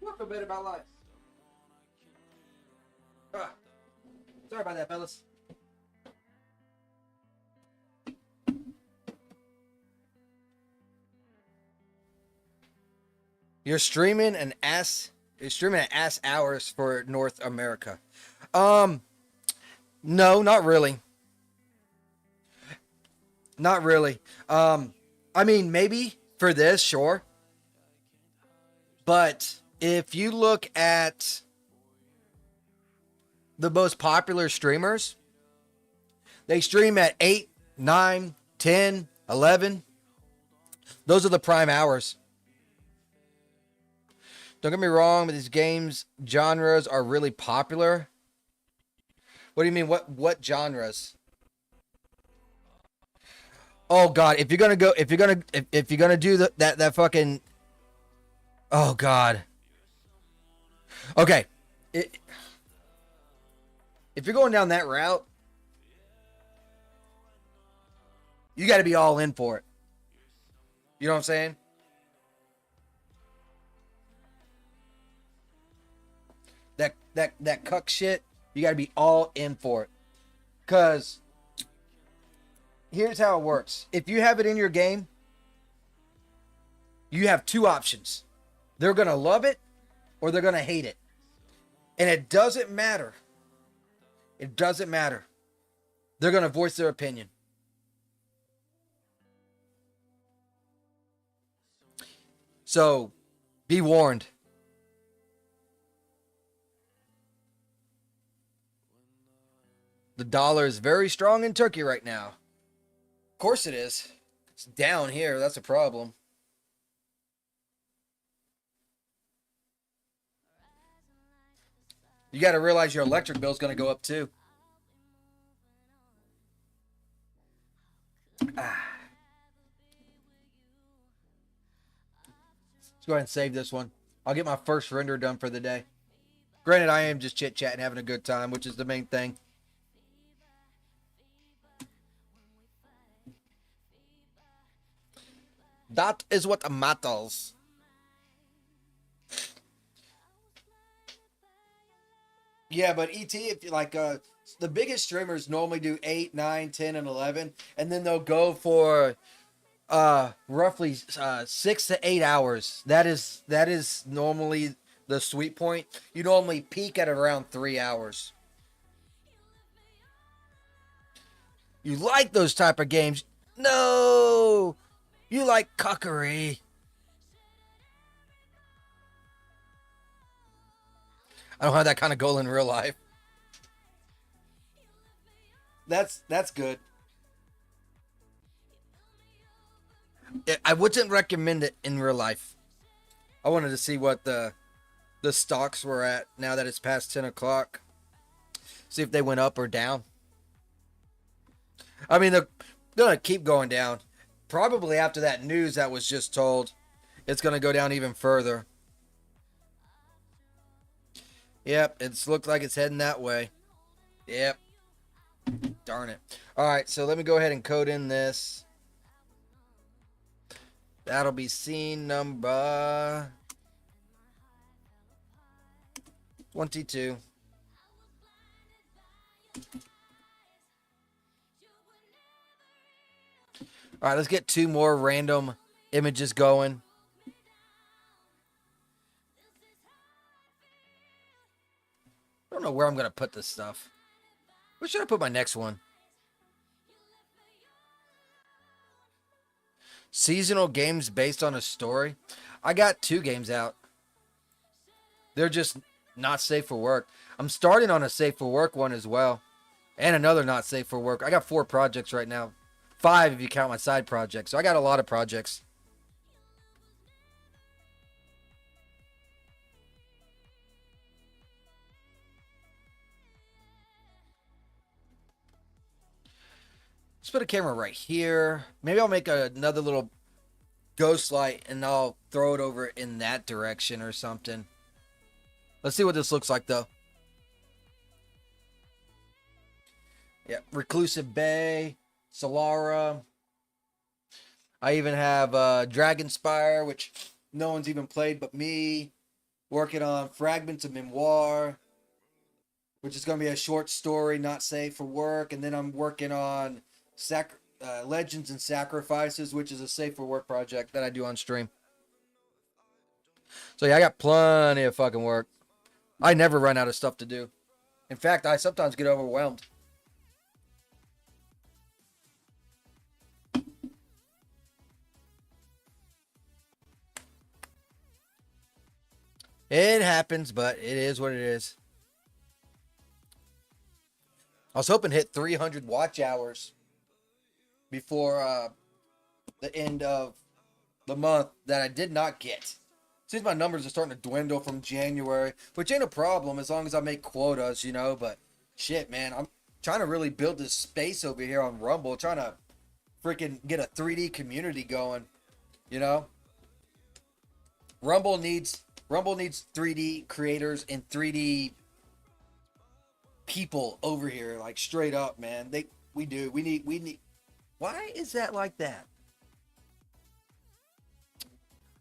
I feel better about life. Ah, sorry about that, fellas. You're streaming at ass hours for North America. No, not really. Not really. I mean, maybe for this, sure. But if you look at the most popular streamers, they stream at 8, 9, 10, 11. Those are the prime hours. Don't get me wrong, but these games genres are really popular. What do you mean? What genres? Oh God! If you're gonna do that fucking, oh God. Okay, if you're going down that route, you got to be all in for it. You know what I'm saying? That cuck shit, you got to be all in for it. Cause here's how it works. If you have it in your game, you have two options. They're going to love it or they're going to hate it. And it doesn't matter. It doesn't matter. They're going to voice their opinion. So, be warned. The dollar is very strong in Turkey right now. Of course it is. It's down here. That's a problem. You got to realize your electric bill is going to go up too. Let's go ahead and save this one. I'll get my first render done for the day. Granted, I am just chit-chatting, having a good time, which is the main thing. That is what matters. Yeah, but ET, if you like, the biggest streamers normally do 8, 9, 10, and 11, and then they'll go for roughly 6 to 8 hours. That is normally the sweet point. You normally peak at around 3 hours. You like those type of games? No, you like cuckery. I don't have that kind of goal in real life. That's good. I wouldn't recommend it in real life. I wanted to see what the stocks were at now that it's past 10 o'clock. See if they went up or down. I mean, they're going to keep going down. Probably after that news that was just told, it's going to go down even further. Yep, it's looked like it's heading that way. Yep. Darn it. All right, so let me go ahead and code in this. That'll be scene number 22. All right, let's get 2 more random images going. I don't know where I'm going to put this stuff. Where should I put my next one? Seasonal games based on a story. I got 2 games out. They're just not safe for work. I'm starting on a safe for work one as well. And another not safe for work. I got 4 projects right now. 5 if you count my side projects. So I got a lot of projects. Let's put a camera right here. Maybe I'll make another little ghost light and I'll throw it over in that direction or something. Let's see what this looks like though. Yeah, Reclusive Bay, Selara. I even have Dragonspire, which no one's even played but me. Working on Fragments of Memoir, which is going to be a short story, not safe for work. And then I'm working on Legends and Sacrifices, which is a safe for work project that I do on stream. So yeah, I got plenty of fucking work. I never run out of stuff to do. In fact, I sometimes get overwhelmed. It happens, but it is what it is. I was hoping to hit 300 watch hours before the end of the month that I did not get. Seems my numbers are starting to dwindle from January, which ain't a problem as long as I make quotas, you know. But shit, man, I'm trying to really build this space over here on Rumble, trying to freaking get a 3D community going, you know. Rumble needs 3D creators and 3D people over here, like straight up, man. We need. Why is that like that?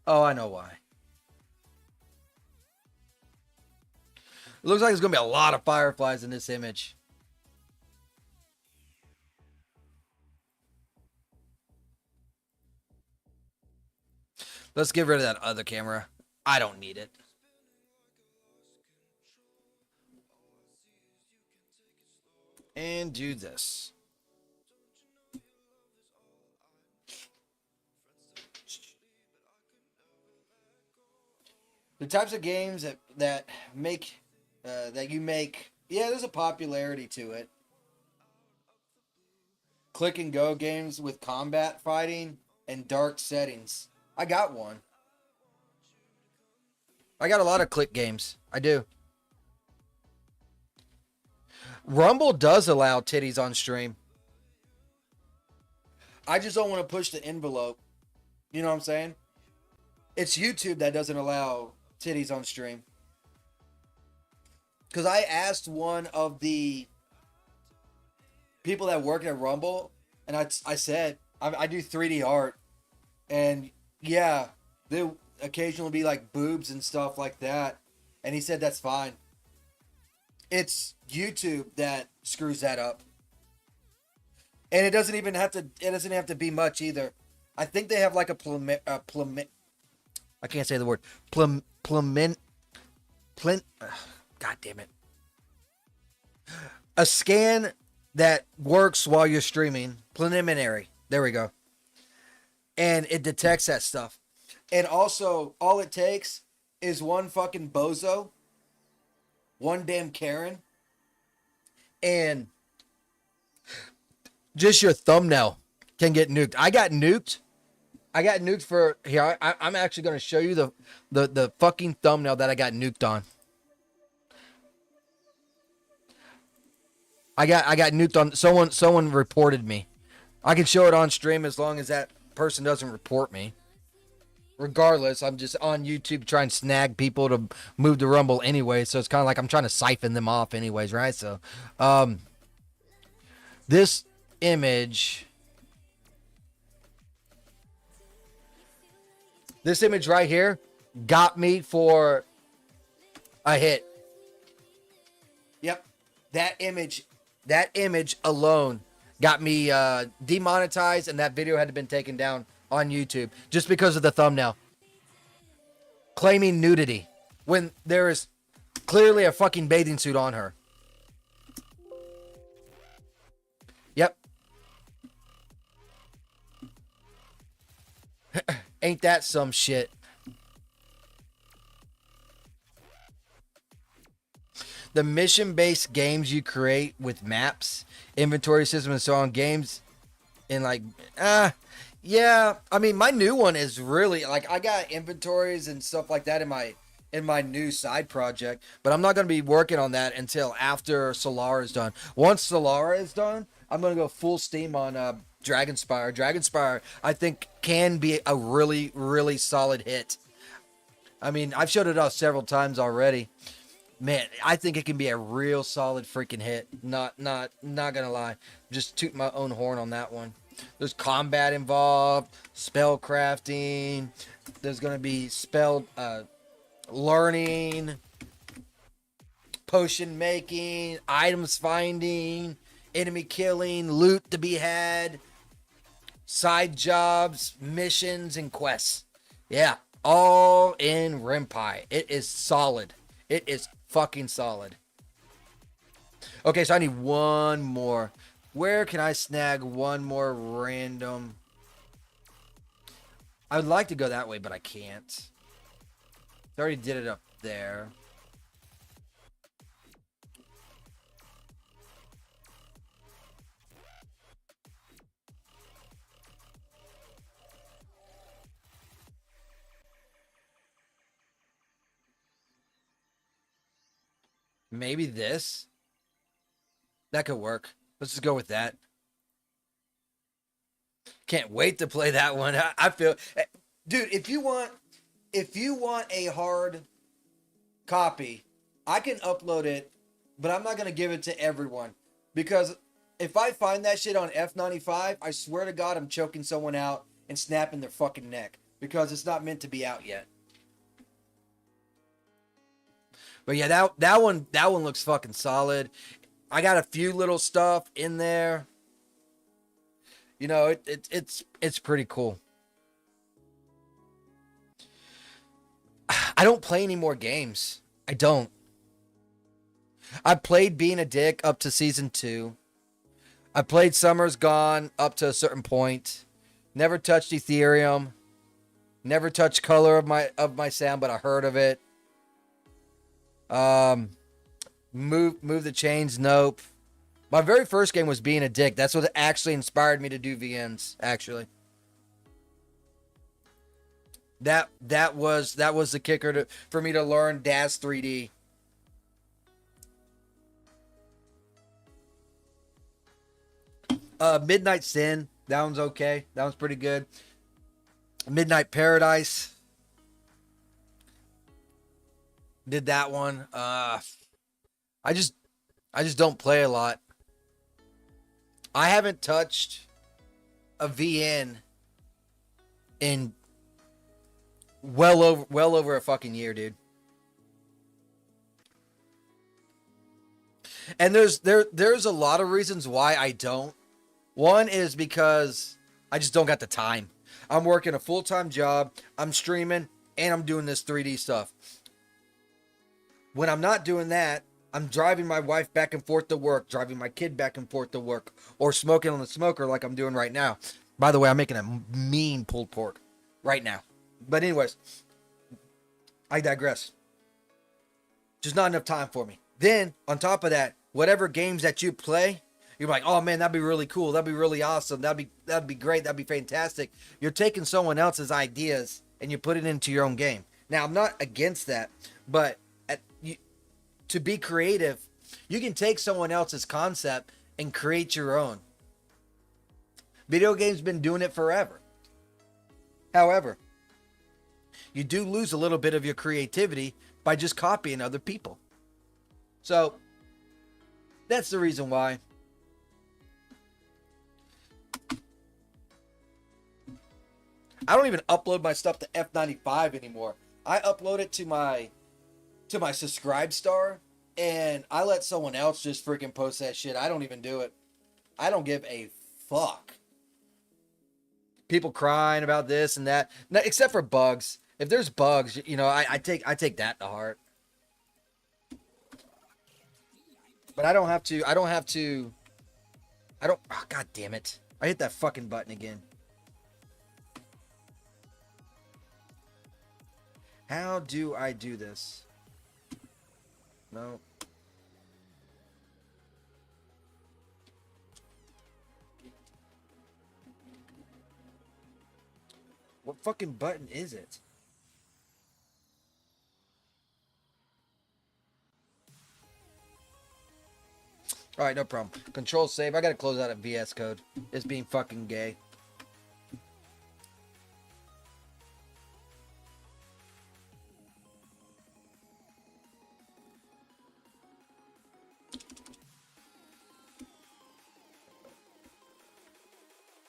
Oh, I know why. It looks like there's gonna be a lot of fireflies in this image. Let's get rid of that other camera. I don't need it. And do this. The types of games that you make, yeah, there's a popularity to it. Click and go games with combat fighting and dark settings. I got one. I got a lot of click games. I do. Rumble does allow titties on stream. I just don't want to push the envelope. You know what I'm saying? It's YouTube that doesn't allow titties on stream. Because I asked one of the people that work at Rumble, and I said, I do 3D art. And yeah, there occasionally be like boobs and stuff like that. And he said that's fine. It's YouTube that screws that up. And it doesn't even have to be much either. I think they have like a I can't say the word. God damn it. A scan that works while you're streaming. Preliminary. There we go. And it detects that stuff. And also, all it takes is one fucking bozo, one damn Karen, and just your thumbnail can get nuked. I got nuked for here. I'm actually going to show you the fucking thumbnail that I got nuked on. I got nuked on. Someone reported me. I can show it on stream as long as that person doesn't report me. Regardless, I'm just on YouTube trying to snag people to move to Rumble anyway, so it's kind of like I'm trying to siphon them off anyways, right? So, this image right here got me for a hit. Yep, that image alone got me demonetized, and that video had to been taken down on YouTube just because of the thumbnail claiming nudity when there is clearly a fucking bathing suit on her. Yep. Ain't that some shit? The mission-based games you create with maps, inventory system, and so on, games in like yeah, I mean, my new one is really like I got inventories and stuff like that in my new side project, but I'm not going to be working on that until after Selara is done. Once Selara is done, I'm going to go full steam on Dragonspire. Dragonspire, I think, can be a really, really solid hit. I mean, I've showed it off several times already. Man, I think it can be a real solid freaking hit. Not gonna lie, just toot my own horn on that one. There's combat involved, spell crafting. There's gonna be spell learning, potion making, items finding, enemy killing, loot to be had, side jobs, missions, and quests. Yeah, all in Rimpai. It is solid. It is fucking solid. Okay, so I need one more. Where can I snag one more random? I would like to go that way, but I can't. I already did it up there. Maybe this? That could work. Let's just go with that. Can't wait to play that one. I feel, dude, if you want a hard copy, I can upload it, but I'm not gonna give it to everyone because if I find that shit on F95, I swear to God, I'm choking someone out and snapping their fucking neck because it's not meant to be out yet. But yeah, that one looks fucking solid. I got a few little stuff in there. You know, it's pretty cool. I don't play any more games. I don't. I played Being a Dick up to season 2. I played Summer's Gone up to a certain point. Never touched Ethereum. Never touched Color of my Sound, but I heard of it. Move the Chains. Nope. My very first game was Being a Dick. That's what actually inspired me to do VNs. Actually, that was the kicker for me to learn DAS 3D. Midnight Sin. That one's okay. That one's pretty good. Midnight Paradise. Did that one. I just don't play a lot. I haven't touched a VN in well over a fucking year, dude. And there's a lot of reasons why I don't. One is because I just don't got the time. I'm working a full-time job, I'm streaming, and I'm doing this 3D stuff. When I'm not doing that, I'm driving my wife back and forth to work, driving my kid back and forth to work, or smoking on the smoker like I'm doing right now. By the way, I'm making a mean pulled pork right now. But anyways, I digress. Just not enough time for me. Then, on top of that, whatever games that you play, you're like, oh man, that'd be really cool. That'd be really awesome. That'd be great. That'd be fantastic. You're taking someone else's ideas and you put it into your own game. Now, I'm not against that, but to be creative, you can take someone else's concept and create your own. Video games been doing it forever. However, you do lose a little bit of your creativity by just copying other people. So, that's the reason why. I don't even upload my stuff to F95 anymore. I upload it to my subscribe star, and I let someone else just freaking post that shit. I don't even do it. I don't give a fuck. People crying about this and that, no, except for bugs. If there's bugs, you know, I take that to heart. But I don't have to. Oh, God damn it! I hit that fucking button again. How do I do this? No. What fucking button is it? Alright, no problem. Control save. I gotta close out a VS Code. It's being fucking gay.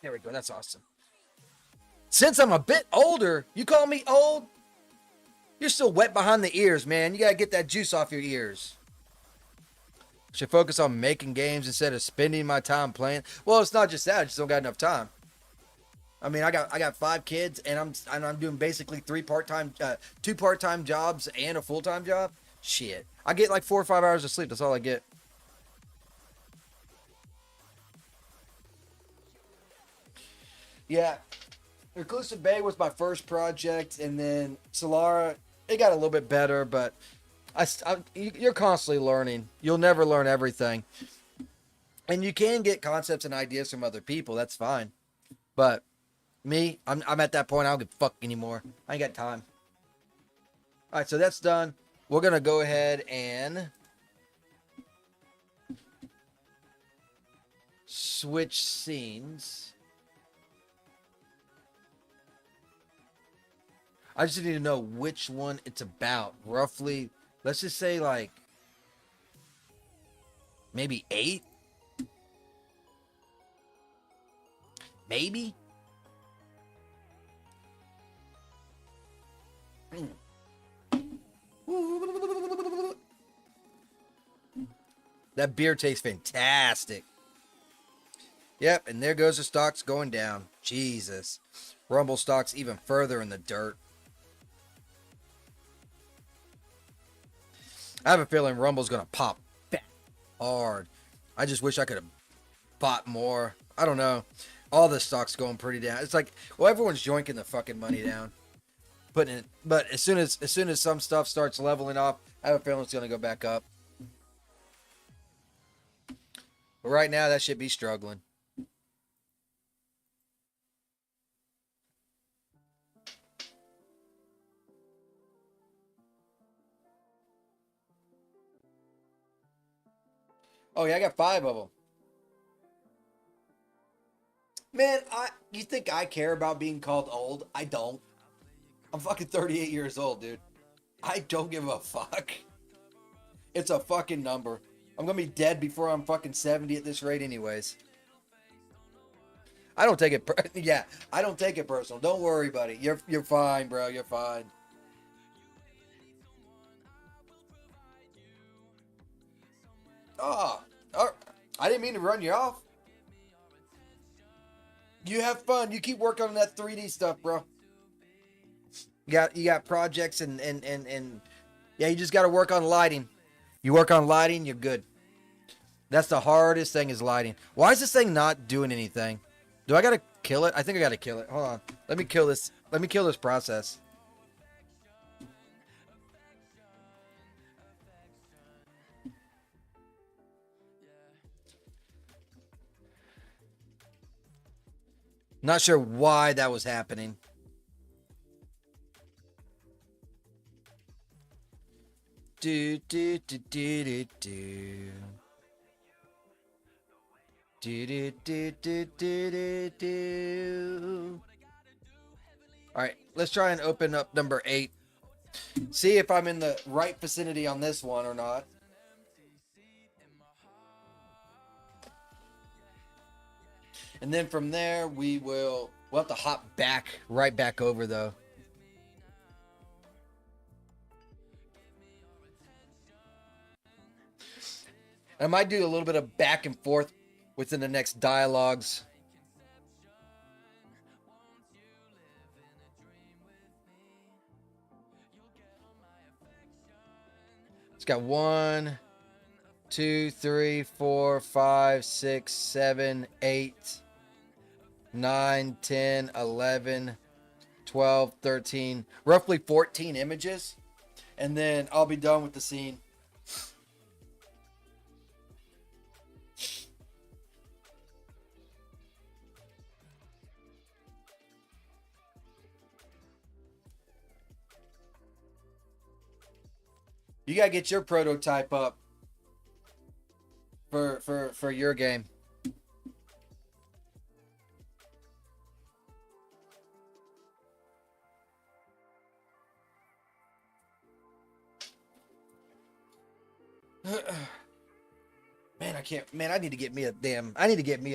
There we go. That's awesome. Since I'm a bit older, you call me old? You're still wet behind the ears, man. You gotta get that juice off your ears. Should focus on making games instead of spending my time playing. Well, it's not just that. I just don't got enough time. I mean, I got 5 kids, and I'm doing basically two part-time jobs and a full-time job. Shit, I get like 4 or 5 hours of sleep. That's all I get. Yeah, Reclusive Bay was my first project, and then Selara, it got a little bit better, but you're constantly learning. You'll never learn everything, and you can get concepts and ideas from other people. That's fine, but me, I'm at that point. I don't give a fuck anymore. I ain't got time. All right, so that's done. We're gonna go ahead and switch scenes. I just need to know which one it's about. Roughly, let's just say like maybe 8. Maybe. That beer tastes fantastic. Yep, and there goes the stocks going down. Jesus. Rumble stocks even further in the dirt. I have a feeling Rumble's going to pop fat hard. I just wish I could have bought more. I don't know. All this stock's going pretty down. It's like, well, everyone's joinking the fucking money down. Putting it, but as soon as some stuff starts leveling off, I have a feeling it's going to go back up. But right now, that should be struggling. Oh yeah, I got 5 of them. Man, you think I care about being called old? I don't. I'm fucking 38 years old, dude. I don't give a fuck. It's a fucking number. I'm gonna be dead before I'm fucking 70 at this rate anyways. I don't take it yeah, I don't take it personal. Don't worry, buddy. You're fine, bro. You're fine. Oh, I didn't mean to run you off. You have fun. You keep working on that 3D stuff, bro. You got projects and yeah, you just got to work on lighting. You work on lighting, you're good. That's the hardest thing is lighting. Why is this thing not doing anything? Do I got to kill it? I think I got to kill it. Hold on. Let me kill this. Let me kill this process. Not sure why that was happening. Do do do do do do. Do do do do do do do. All right, let's try and open up number 8. See if I'm in the right vicinity on this one or not. And then from there, we'll have to hop right back over though. I might do a little bit of back and forth within the next dialogues. It's got 1, 2, 3, 4, 5, 6, 7, 8, 9, 10, 11, 12, 13, roughly 14 images. And then I'll be done with the scene. You gotta get your prototype up for your game. Man, I can't. Man, I need to get me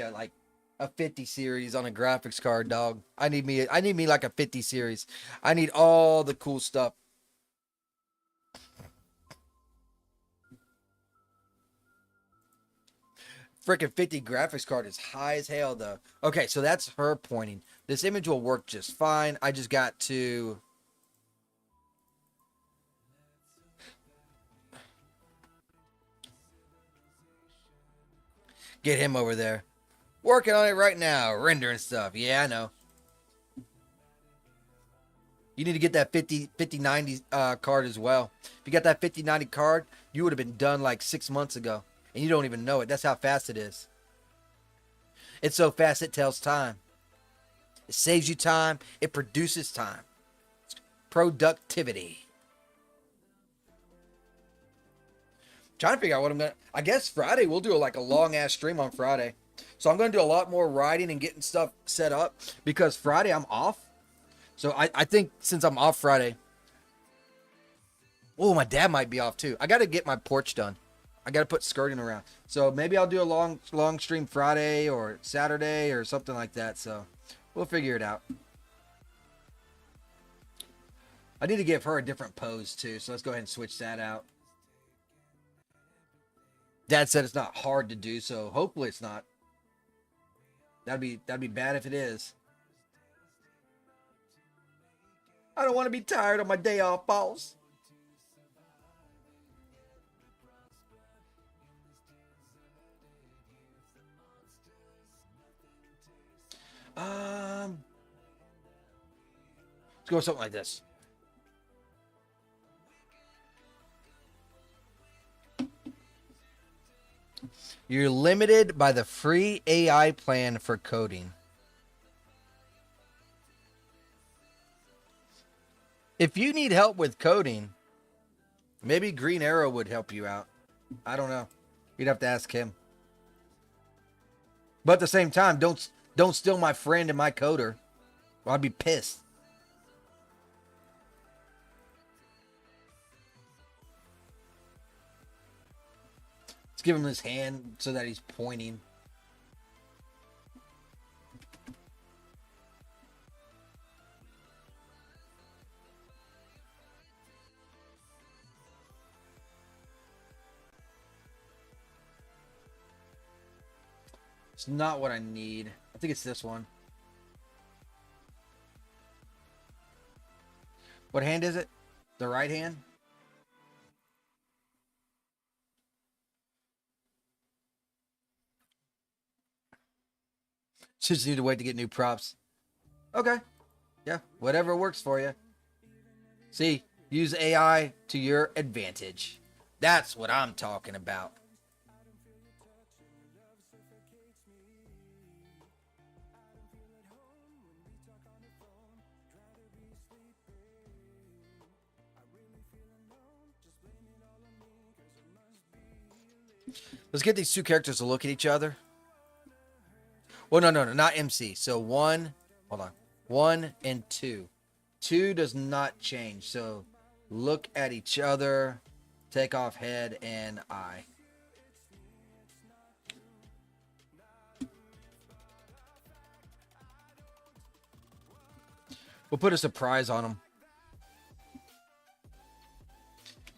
like a 50 series on a graphics card, dog. I need me like a 50 series. I need all the cool stuff. freaking 50 graphics card is high as hell, though. Okay, so that's her pointing. This image will work just fine. I just got to... get him over there. Working on it right now. Rendering stuff. Yeah, I know. You need to get that 5090 card as well. If you got that 5090 card, you would have been done like 6 months ago. And you don't even know it. That's how fast it is. It's so fast it tells time. It saves you time. It produces time. Productivity. Trying to figure out what I'm going to... I guess Friday we'll do like a long-ass stream on Friday. So I'm going to do a lot more writing and getting stuff set up. Because Friday I'm off. So I think since I'm off Friday... Oh, my dad might be off too. I got to get my porch done. I got to put skirting around. So maybe I'll do a long stream Friday or Saturday or something like that. So we'll figure it out. I need to give her a different pose too. So let's go ahead and switch that out. Dad said it's not hard to do, so hopefully it's not. That'd be bad if it is. I don't want to be tired on my day off, boss. Let's go with something like this. You're limited by the free AI plan for coding. If you need help with coding, maybe Green Arrow would help you out. I don't know. You'd have to ask him. But at the same time, don't steal my friend and my coder. Or I'd be pissed. Let's give him his hand so that he's pointing. It's not what I need. I think it's this one. What hand is it? The right hand? Just need to wait to get new props. Okay. Yeah, whatever works for you. See, use AI to your advantage. That's what I'm talking about. Let's get these two characters to look at each other. Well, no, not MC. So 1, hold on. 1 and 2. 2 does not change. So look at each other. Take off head and eye. We'll put a surprise on them.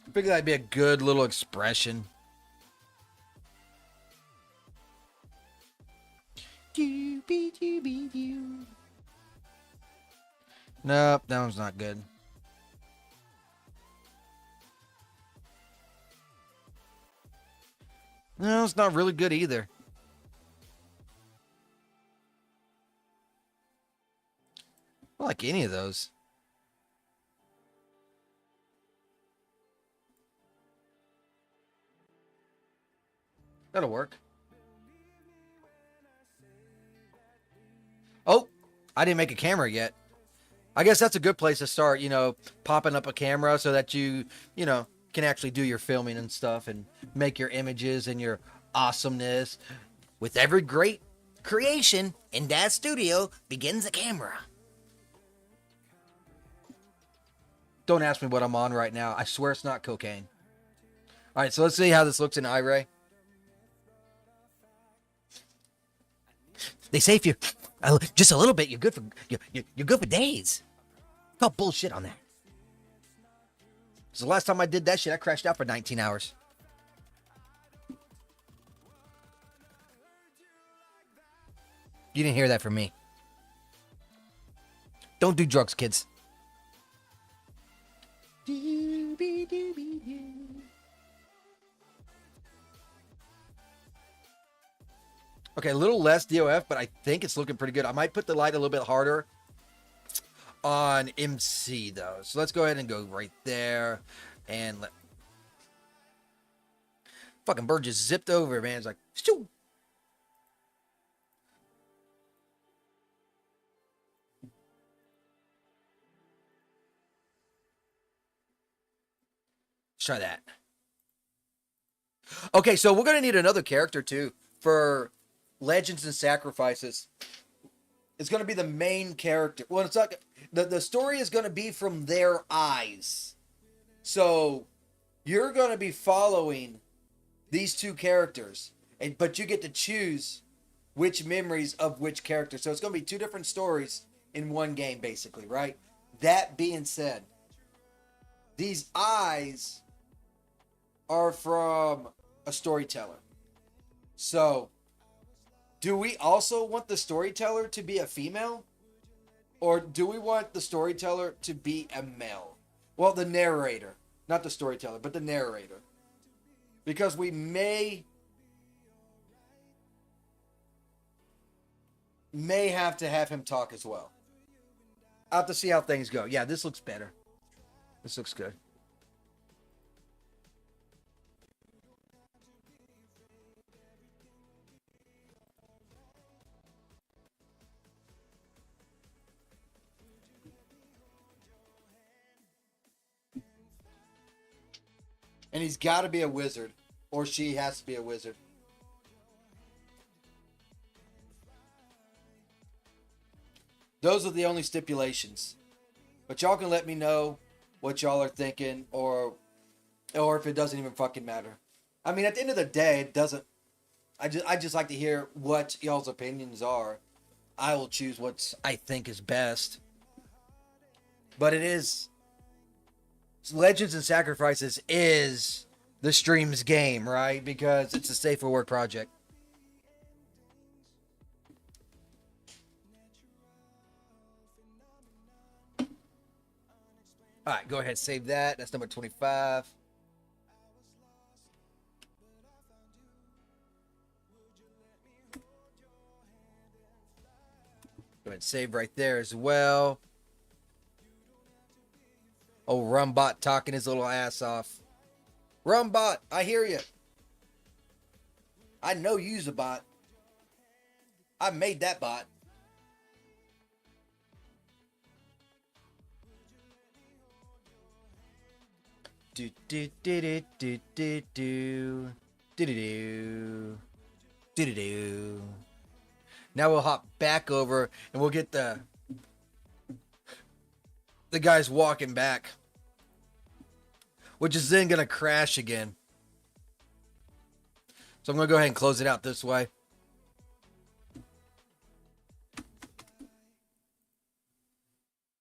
I figure that'd be a good little expression. Nope, that one's not good. No, it's not really good either. I don't like any of those. That'll work. Oh, I didn't make a camera yet. I guess that's a good place to start, you know, popping up a camera so that you know, can actually do your filming and stuff and make your images and your awesomeness. With every great creation in Dad's studio begins a camera. Don't ask me what I'm on right now. I swear it's not cocaine. All right, so let's see how this looks in iRay. They say if you just a little bit, you're good for you're good for days. Call bullshit on that. So the last time I did that shit, I crashed out for 19 hours. You didn't hear that from me. Don't do drugs, kids. Okay, a little less DOF, but I think it's looking pretty good. I might put the light a little bit harder on MC, though. So let's go ahead and go right there. And let... Fucking bird just zipped over, man. It's like, shoo! Let's try that. Okay, so we're going to need another character, too, for Legends and Sacrifices. It's going to be the main character. Well, it's not... The story is going to be from their eyes. So, you're going to be following these two characters. But you get to choose which memories of which character. So, it's going to be two different stories in one game, basically, right? That being said, these eyes are from a storyteller. So, do we also want the storyteller to be a female? Or do we want the storyteller to be a male? Well, the narrator. Not the storyteller, but the narrator. Because we may have to have him talk as well. I'll have to see how things go. Yeah, this looks better. This looks good. And he's got to be a wizard. Or she has to be a wizard. Those are the only stipulations. But y'all can let me know what y'all are thinking. Or if it doesn't even fucking matter. I mean, at the end of the day, it doesn't... I just like to hear what y'all's opinions are. I will choose what I think is best. But it is... Legends and Sacrifices is the stream's game, right? Because it's a safe for work project. Alright, go ahead, save that. That's number 25. Go ahead, save right there as well. Oh, Rumbot talking his little ass off. Rumbot, I hear you. I know you's a bot. I made that bot. Do do do do do do do do do do do do. Now we'll hop back over and we'll get the guys walking back, which is then gonna crash again. So I'm gonna go ahead and close it out this way.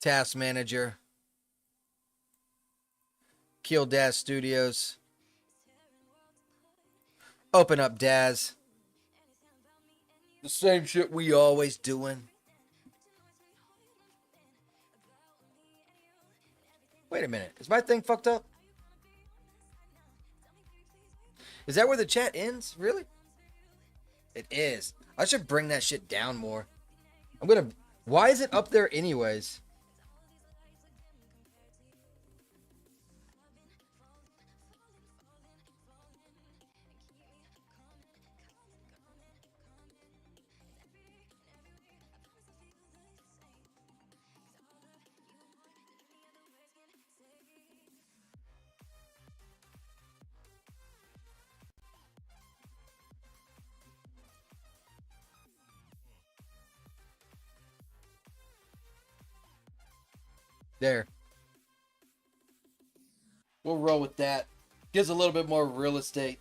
Task Manager. Kill Daz Studios. Open up Daz. The same shit we always doing. Wait a minute. Is my thing fucked up? Is that where the chat ends? Really? It is. I should bring that shit down more. I'm gonna... Why is it up there anyways? There. We'll roll with that. Gives a little bit more real estate.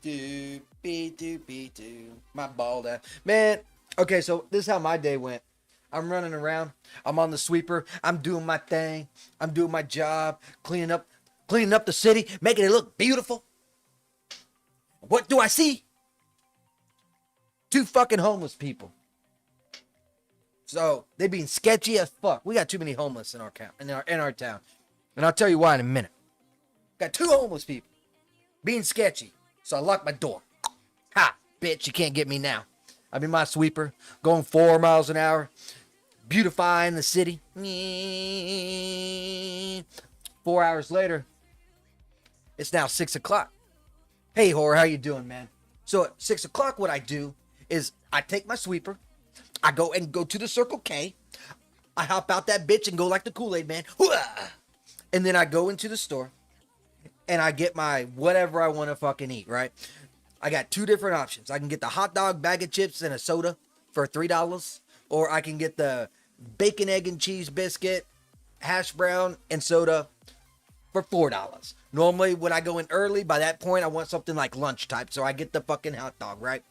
Do. My bald ass. Man, okay, so this is how my day went. I'm running around. I'm on the sweeper. I'm doing my thing. I'm doing my job. Cleaning up the city. Making it look beautiful. What do I see? Two fucking homeless people. So they being sketchy as fuck. We got too many homeless in our town. And I'll tell you why in a minute. Got two homeless people being sketchy. So I locked my door. Ha, bitch, you can't get me now. I'm in my sweeper, going 4 miles an hour, beautifying the city. 4 hours later, it's now 6 o'clock. Hey, whore, how you doing, man? So at 6 o'clock, what I do is I take my sweeper, I go to the Circle K, I hop out that bitch and go like the Kool-Aid man, and then I go into the store, and I get my whatever I want to fucking eat, right? I got two different options. I can get the hot dog, bag of chips, and a soda for $3, or I can get the bacon, egg, and cheese biscuit, hash brown, and soda for $4. Normally, when I go in early, by that point, I want something like lunch type, so I get the fucking hot dog, right?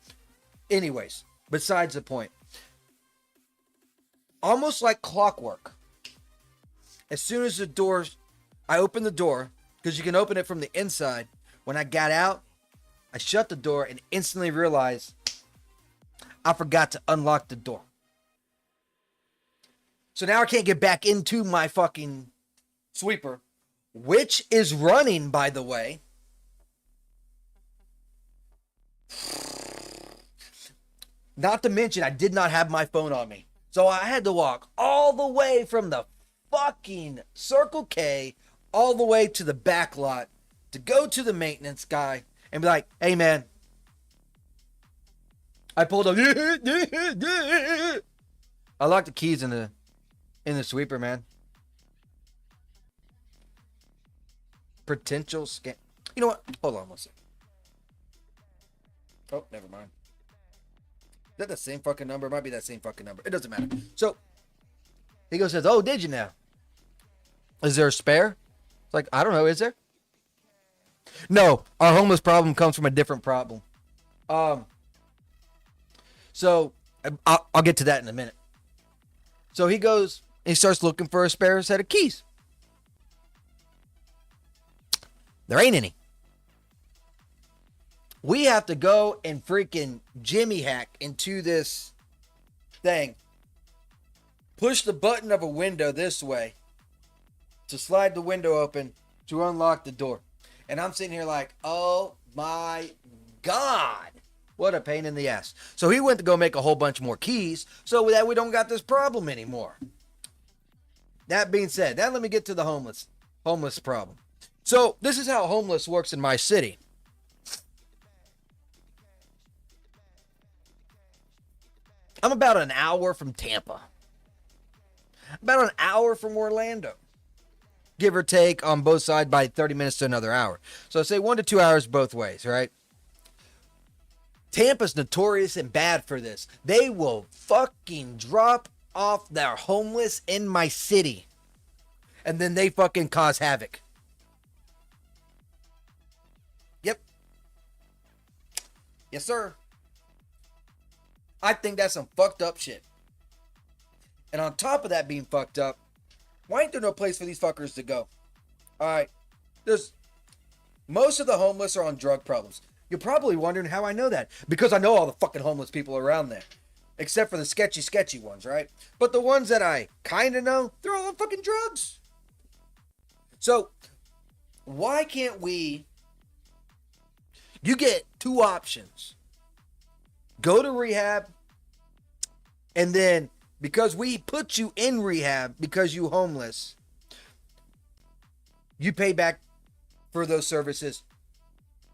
Anyways, besides the point. Almost like clockwork. As soon as I open the door, because you can open it from the inside. When I got out, I shut the door and instantly realized I forgot to unlock the door. So now I can't get back into my fucking sweeper, which is running, by the way. Not to mention, I did not have my phone on me. So I had to walk all the way from the fucking Circle K all the way to the back lot to go to the maintenance guy and be like, hey, man. I pulled up. I locked the keys in the sweeper, man. Potential scam. You know what? Hold on one second. Oh, never mind. Is that the same fucking number? It might be that same fucking number. It doesn't matter. So, he goes, says, oh, did you now? Is there a spare? It's like, I don't know. Is there? No, our homeless problem comes from a different problem. So, I'll get to that in a minute. So, he goes, he starts looking for a spare set of keys. There ain't any. We have to go and freaking Jimmy hack into this thing. Push the button of a window this way to slide the window open to unlock the door. And I'm sitting here like, oh my God. What a pain in the ass. So he went to go make a whole bunch more keys so that we don't got this problem anymore. That being said, now let me get to the homeless problem. So this is how homeless works in my city. I'm about an hour from Tampa. About an hour from Orlando. Give or take on both sides by 30 minutes to another hour. So say 1 to 2 hours both ways, right? Tampa's notorious and bad for this. They will fucking drop off their homeless in my city. And then they fucking cause havoc. Yep. Yes, sir. I think that's some fucked up shit. And on top of that being fucked up, why ain't there no place for these fuckers to go? Alright. Most of the homeless are on drug problems. You're probably wondering how I know that. Because I know all the fucking homeless people around there. Except for the sketchy ones, right? But the ones that I kind of know, they're all on fucking drugs. So, why can't we... You get two options. Go to rehab, and then because we put you in rehab because you homeless, you pay back for those services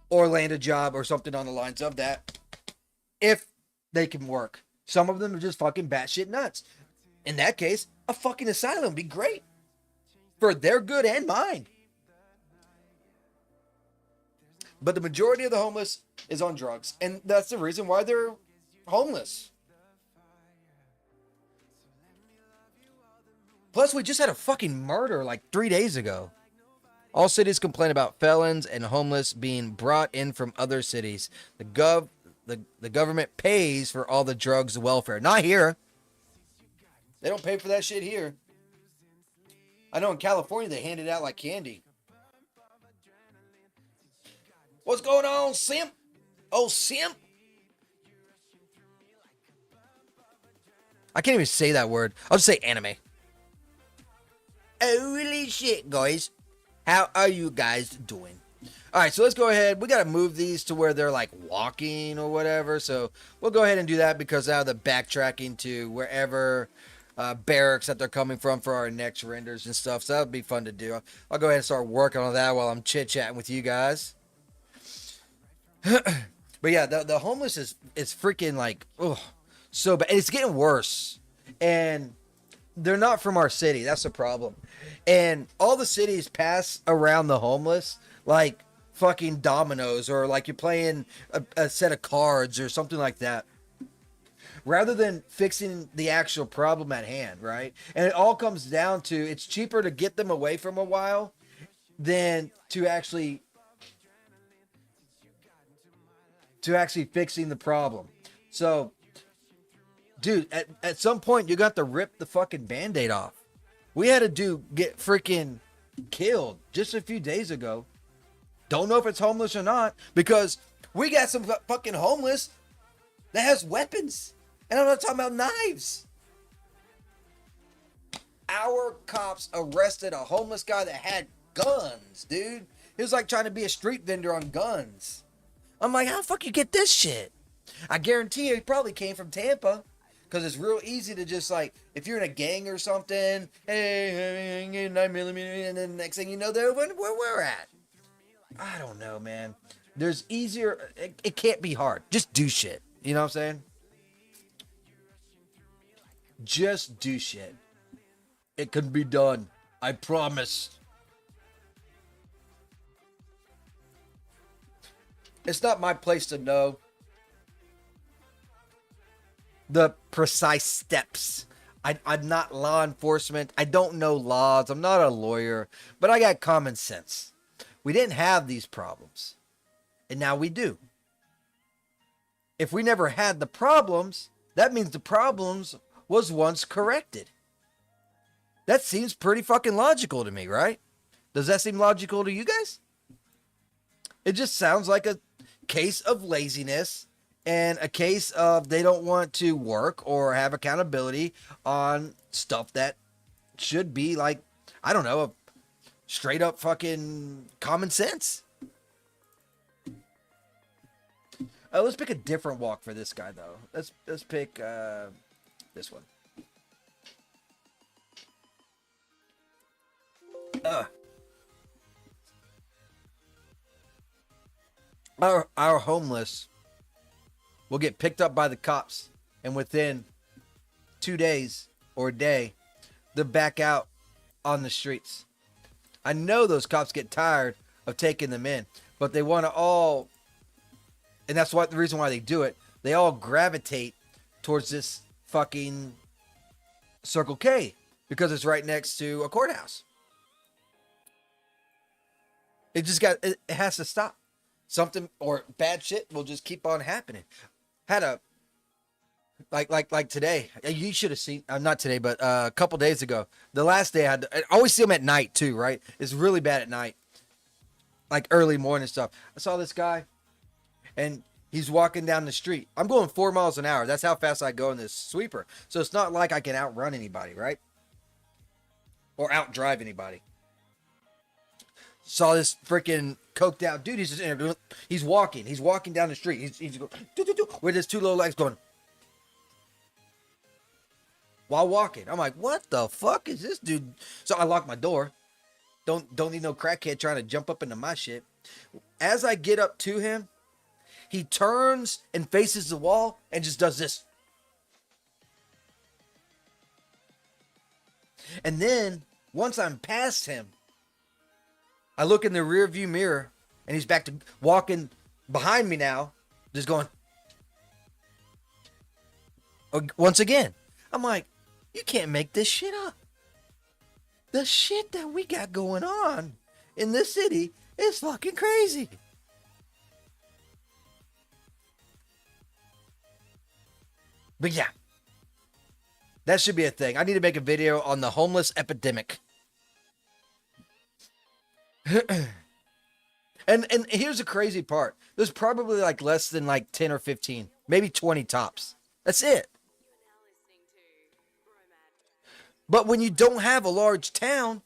or land a job or something on the lines of that if they can work. Some of them are just fucking batshit nuts. In that case, a fucking asylum would be great for their good and mine. But the majority of the homeless is on drugs. And that's the reason why they're homeless. Plus, we just had a fucking murder like 3 days ago. All cities complain about felons and homeless being brought in from other cities. The government pays for all the drugs and welfare. Not here. They don't pay for that shit here. I know in California they hand it out like candy. What's going on, simp? Oh, simp. I can't even say that word. I'll just say anime. Holy shit, guys. How are you guys doing? All right, so let's go ahead. We got to move these to where they're like walking or whatever. So we'll go ahead and do that because now the backtracking to wherever barracks that they're coming from for our next renders and stuff. So that'll be fun to do. I'll go ahead and start working on that while I'm chit-chatting with you guys. But yeah, the homeless is freaking like, oh, so bad. It's getting worse. And they're not from our city. That's the problem. And all the cities pass around the homeless like fucking dominoes, or like you're playing a set of cards or something like that, rather than fixing the actual problem at hand, right? And it all comes down to, it's cheaper to get them away from a while than to actually fixing the problem. So, dude, at some point you got to rip the fucking Band-Aid off. We had a dude get freaking killed just a few days ago. Don't know if it's homeless or not, because we got some fucking homeless that has weapons. And I'm not talking about knives. Our cops arrested a homeless guy that had guns, dude. He was like trying to be a street vendor on guns. I'm like, how the fuck you get this shit? I guarantee you he probably came from Tampa. Because it's real easy to just like, if you're in a gang or something, hey, 9mm, and then next thing you know, they're where we're at. I don't know, man. There's easier, it can't be hard. Just do shit. You know what I'm saying? Just do shit. It can be done. I promise. It's not my place to know the precise steps. I'm not law enforcement. I don't know laws. I'm not a lawyer, but I got common sense. We didn't have these problems, and now we do. If we never had the problems, that means the problems was once corrected. That seems pretty fucking logical to me, right? Does that seem logical to you guys? It just sounds like a case of laziness and a case of they don't want to work or have accountability on stuff that should be like, I don't know, a straight up fucking common sense. Let's pick a different walk for this guy though. Let's pick this one. Our homeless will get picked up by the cops, and within 2 days or a day, they're back out on the streets. I know those cops get tired of taking them in, but they want to all, and that's the reason why they do it. They all gravitate towards this fucking Circle K because it's right next to a courthouse. It has to stop. Something or bad shit will just keep on happening. Had a like today. You should have seen. Not today, but a couple days ago. The last day I always see them at night too. Right? It's really bad at night, like early morning stuff. I saw this guy, and he's walking down the street. I'm going 4 miles an hour. That's how fast I go in this sweeper. So it's not like I can outrun anybody, right? Or outdrive anybody. Saw this freaking coked out dude. He's walking down the street. He's going with his two little legs going while walking. I'm like, what the fuck is this dude? So I lock my door. Don't need no crackhead trying to jump up into my shit. As I get up to him, he turns and faces the wall and just does this. And then once I'm past him, I look in the rear view mirror and he's back to walking behind me now, just going. Once again, I'm like, you can't make this shit up. The shit that we got going on in this city is fucking crazy. But yeah, that should be a thing. I need to make a video on the homeless epidemic. And here's the crazy part. There's probably like less than like 10 or 15, maybe 20 tops. That's it. But when you don't have a large town,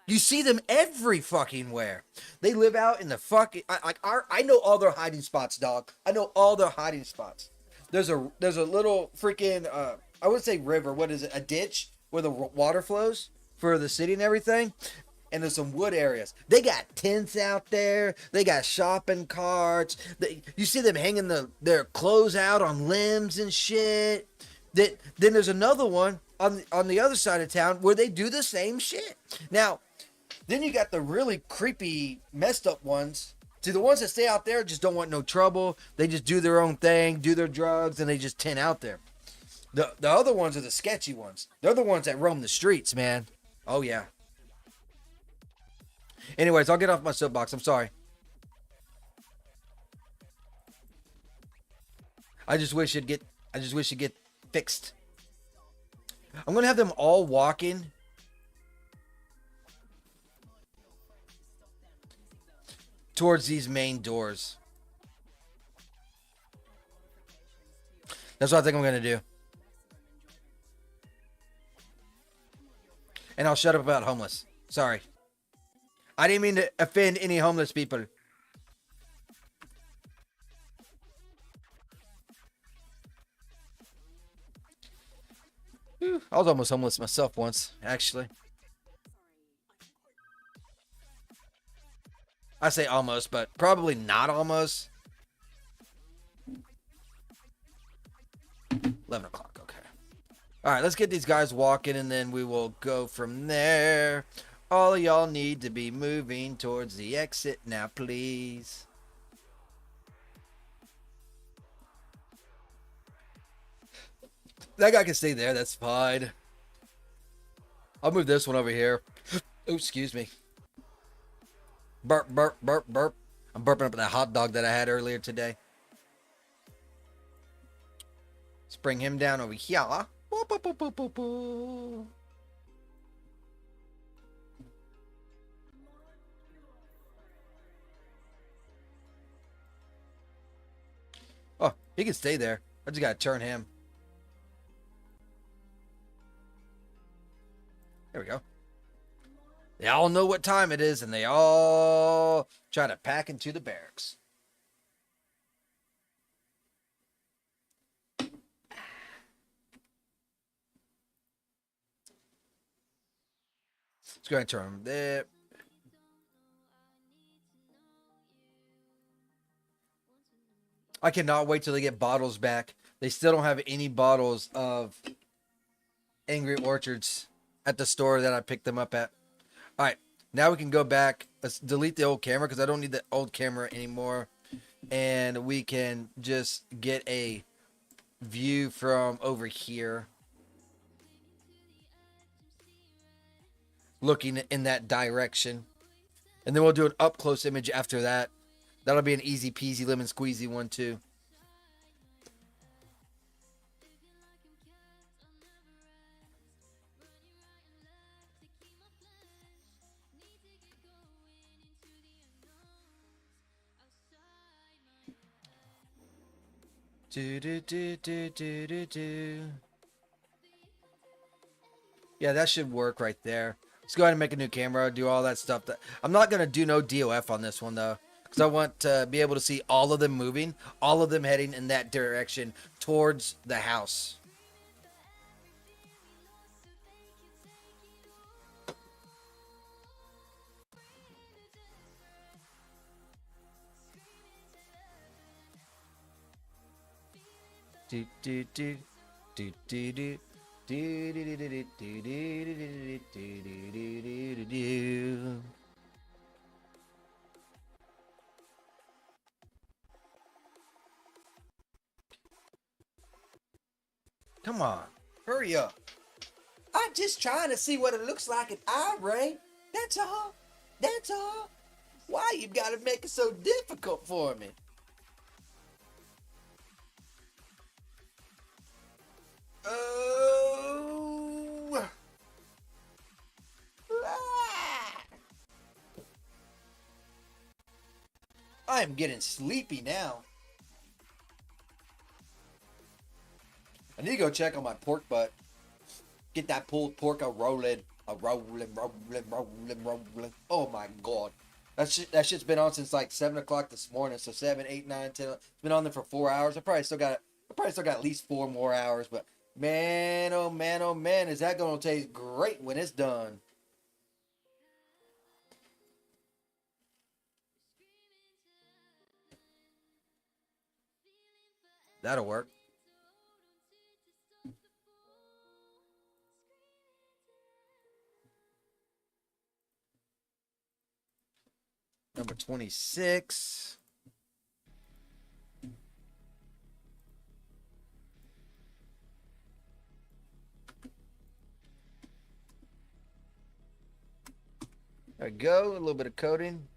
you see them every fucking where. They live out in the fucking I know all their hiding spots, dog. I know all their hiding spots. There's a little freaking I would say river. What is it? A ditch where the water flows for the city and everything. And there's some wood areas. They got tents out there. They got shopping carts. You see them hanging their clothes out on limbs and shit. Then there's another one on the other side of town where they do the same shit. Now, then you got the really creepy, messed up ones. See, the ones that stay out there just don't want no trouble. They just do their own thing, do their drugs, and they just tent out there. The other ones are the sketchy ones. They're the ones that roam the streets, man. Oh, yeah. Anyways, I'll get off my soapbox. I'm sorry. I just wish it'd get fixed. I'm gonna have them all walking towards these main doors. That's what I think I'm gonna do. And I'll shut up about homeless. Sorry. I didn't mean to offend any homeless people. Whew, I was almost homeless myself once, actually. I say almost, but probably not almost. 11 o'clock, okay. All right, let's get these guys walking, and then we will go from there. All of y'all need to be moving towards the exit now, please. That guy can stay there. That's fine. I'll move this one over here. Oh, excuse me. Burp, burp, burp, burp. I'm burping up that hot dog that I had earlier today. Let's bring him down over here. Boop, boop, boop, boop, boop, boop. Oh, he can stay there. I just gotta turn him. There we go. They all know what time it is, and they all try to pack into the barracks. Let's go ahead and turn them there. I cannot wait till they get bottles back. They still don't have any bottles of Angry Orchards at the store that I picked them up at. All right, now we can go back. Let's delete the old camera because I don't need the old camera anymore. And we can just get a view from over here. Looking in that direction. And then we'll do an up close image after that. That'll be an easy peasy lemon squeezy one too. Do, do, do, do, do, do, do. Yeah, that should work right there. Let's go ahead and make a new camera, do all that stuff. I'm not going to do no DOF on this one, though. Because I want to be able to see all of them moving. All of them heading in that direction towards the house. Do, do, do, do, do, do. Come on, hurry up. I'm just trying to see what it looks like at Ray. That's all. That's all. Why you gotta make it so difficult for me? Oh. Ah. I am getting sleepy now. I need to go check on my pork butt. Get that pulled pork a rolling. Rolling. Oh my god. That shit's been on since like 7 o'clock this morning. So 7, 8, 9, 10. It's been on there for 4 hours. I probably still got at least 4 more hours. But man, oh man, is that gonna taste great when it's done. That'll work. Number 26. There we go. A little bit of coating.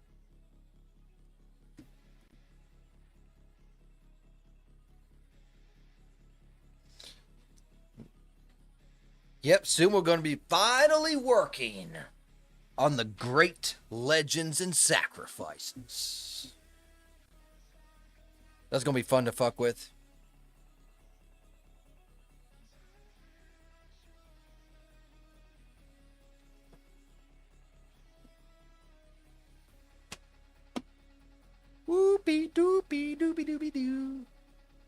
Yep, soon we're going to be finally working on the great legends and sacrifices. That's going to be fun to fuck with. Whoopie doopie doopie doopie doo.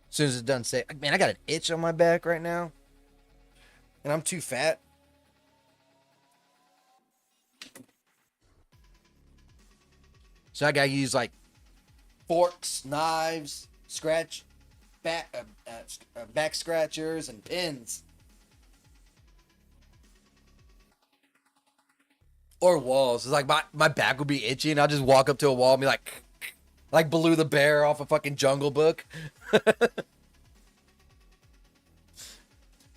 As soon as it's done, say, man, I got an itch on my back right now. And I'm too fat. So I gotta use like forks, knives, back scratchers, and pins. Or walls. It's like my back would be itchy, and I'll just walk up to a wall and be like Baloo the Bear off a fucking Jungle Book.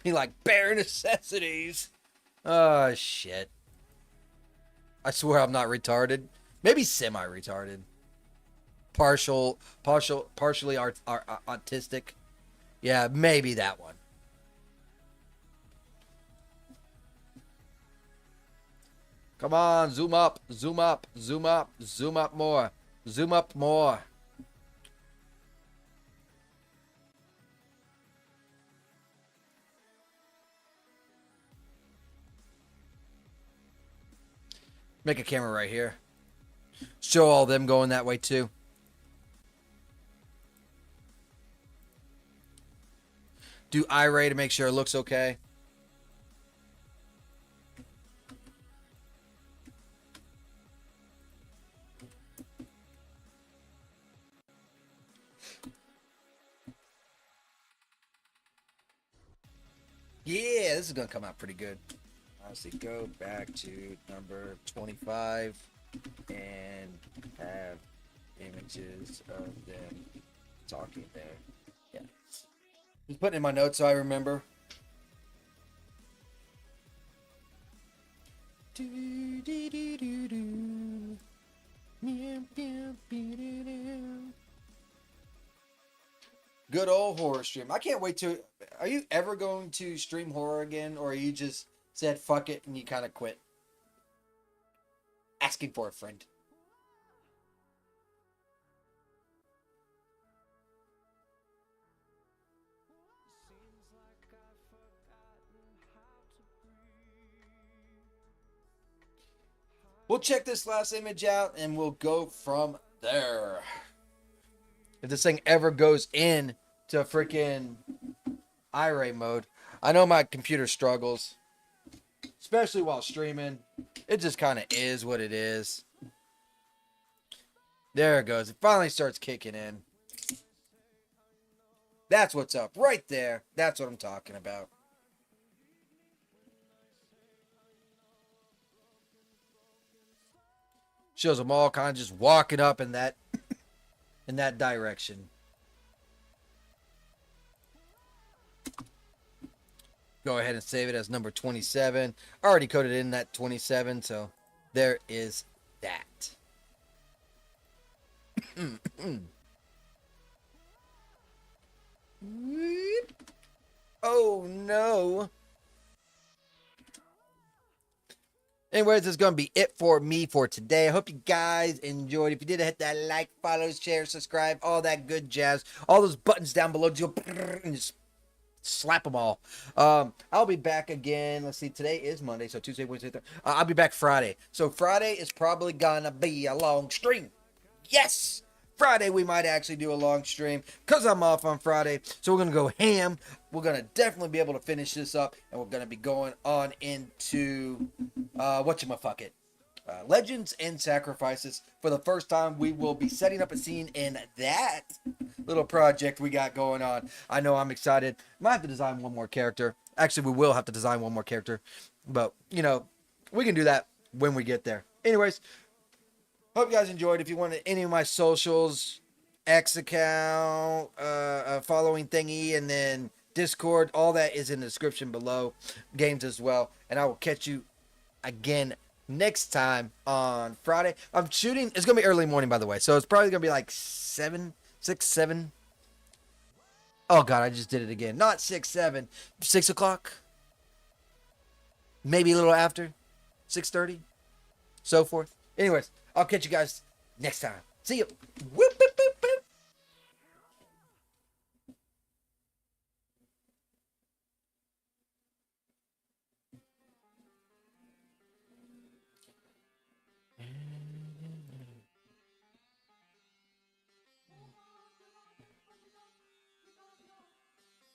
Be like, bare necessities. Oh, shit. I swear I'm not retarded. Maybe semi-retarded. Partially autistic. Yeah, maybe that one. Come on, zoom up, zoom up, zoom up, zoom up more. Zoom up more. Make a camera right here. Show all them going that way too. Do I-ray to make sure it looks okay. Yeah, this is going to come out pretty good. Honestly, go back to number 25 and have images of them talking there. Yeah. Just putting in my notes so I remember. Good old horror stream. I can't wait to. Are you ever going to stream horror again, or you just said fuck it and you kind of quit? Asking for a friend. We'll check this last image out and we'll go from there. If this thing ever goes in to freaking I-ray mode. I know my computer struggles, especially while streaming. It just kind of is what it is. There it goes. It finally starts kicking in. That's what's up right there. That's what I'm talking about. Shows them all kind of just walking up in that direction. Go ahead and save it as number 27. I already coded in that 27, so there is that. Oh no. Anyways, that's going to be it for me for today. I hope you guys enjoyed. If you did, hit that like, follow, share, subscribe, all that good jazz. All those buttons down below. Just go and just slap them all. I'll be back again. Let's see. Today is Monday, so Tuesday, Wednesday, Thursday. I'll be back Friday. So Friday is probably going to be a long stream. Yes! Friday we might actually do a long stream because I'm off on Friday. So we're going to go ham. We're going to definitely be able to finish this up. And we're going to be going on into, whatchamaffuck Legends and Sacrifices. For the first time, we will be setting up a scene in that little project we got going on. I know I'm excited. Might have to design one more character. Actually, we will have to design one more character. But, you know, we can do that when we get there. Anyways, hope you guys enjoyed. If you wanted any of my socials, X account, following thingy, and then Discord, all that is in the description below. Games as well. And I will catch you again next time on Friday. I'm shooting. It's going to be early morning, by the way. So it's probably going to be like 7. Oh, God, I just did it again. Not 6, 7. 6 o'clock. Maybe a little after. 6:30. So forth. Anyways, I'll catch you guys next time. See you. Woo!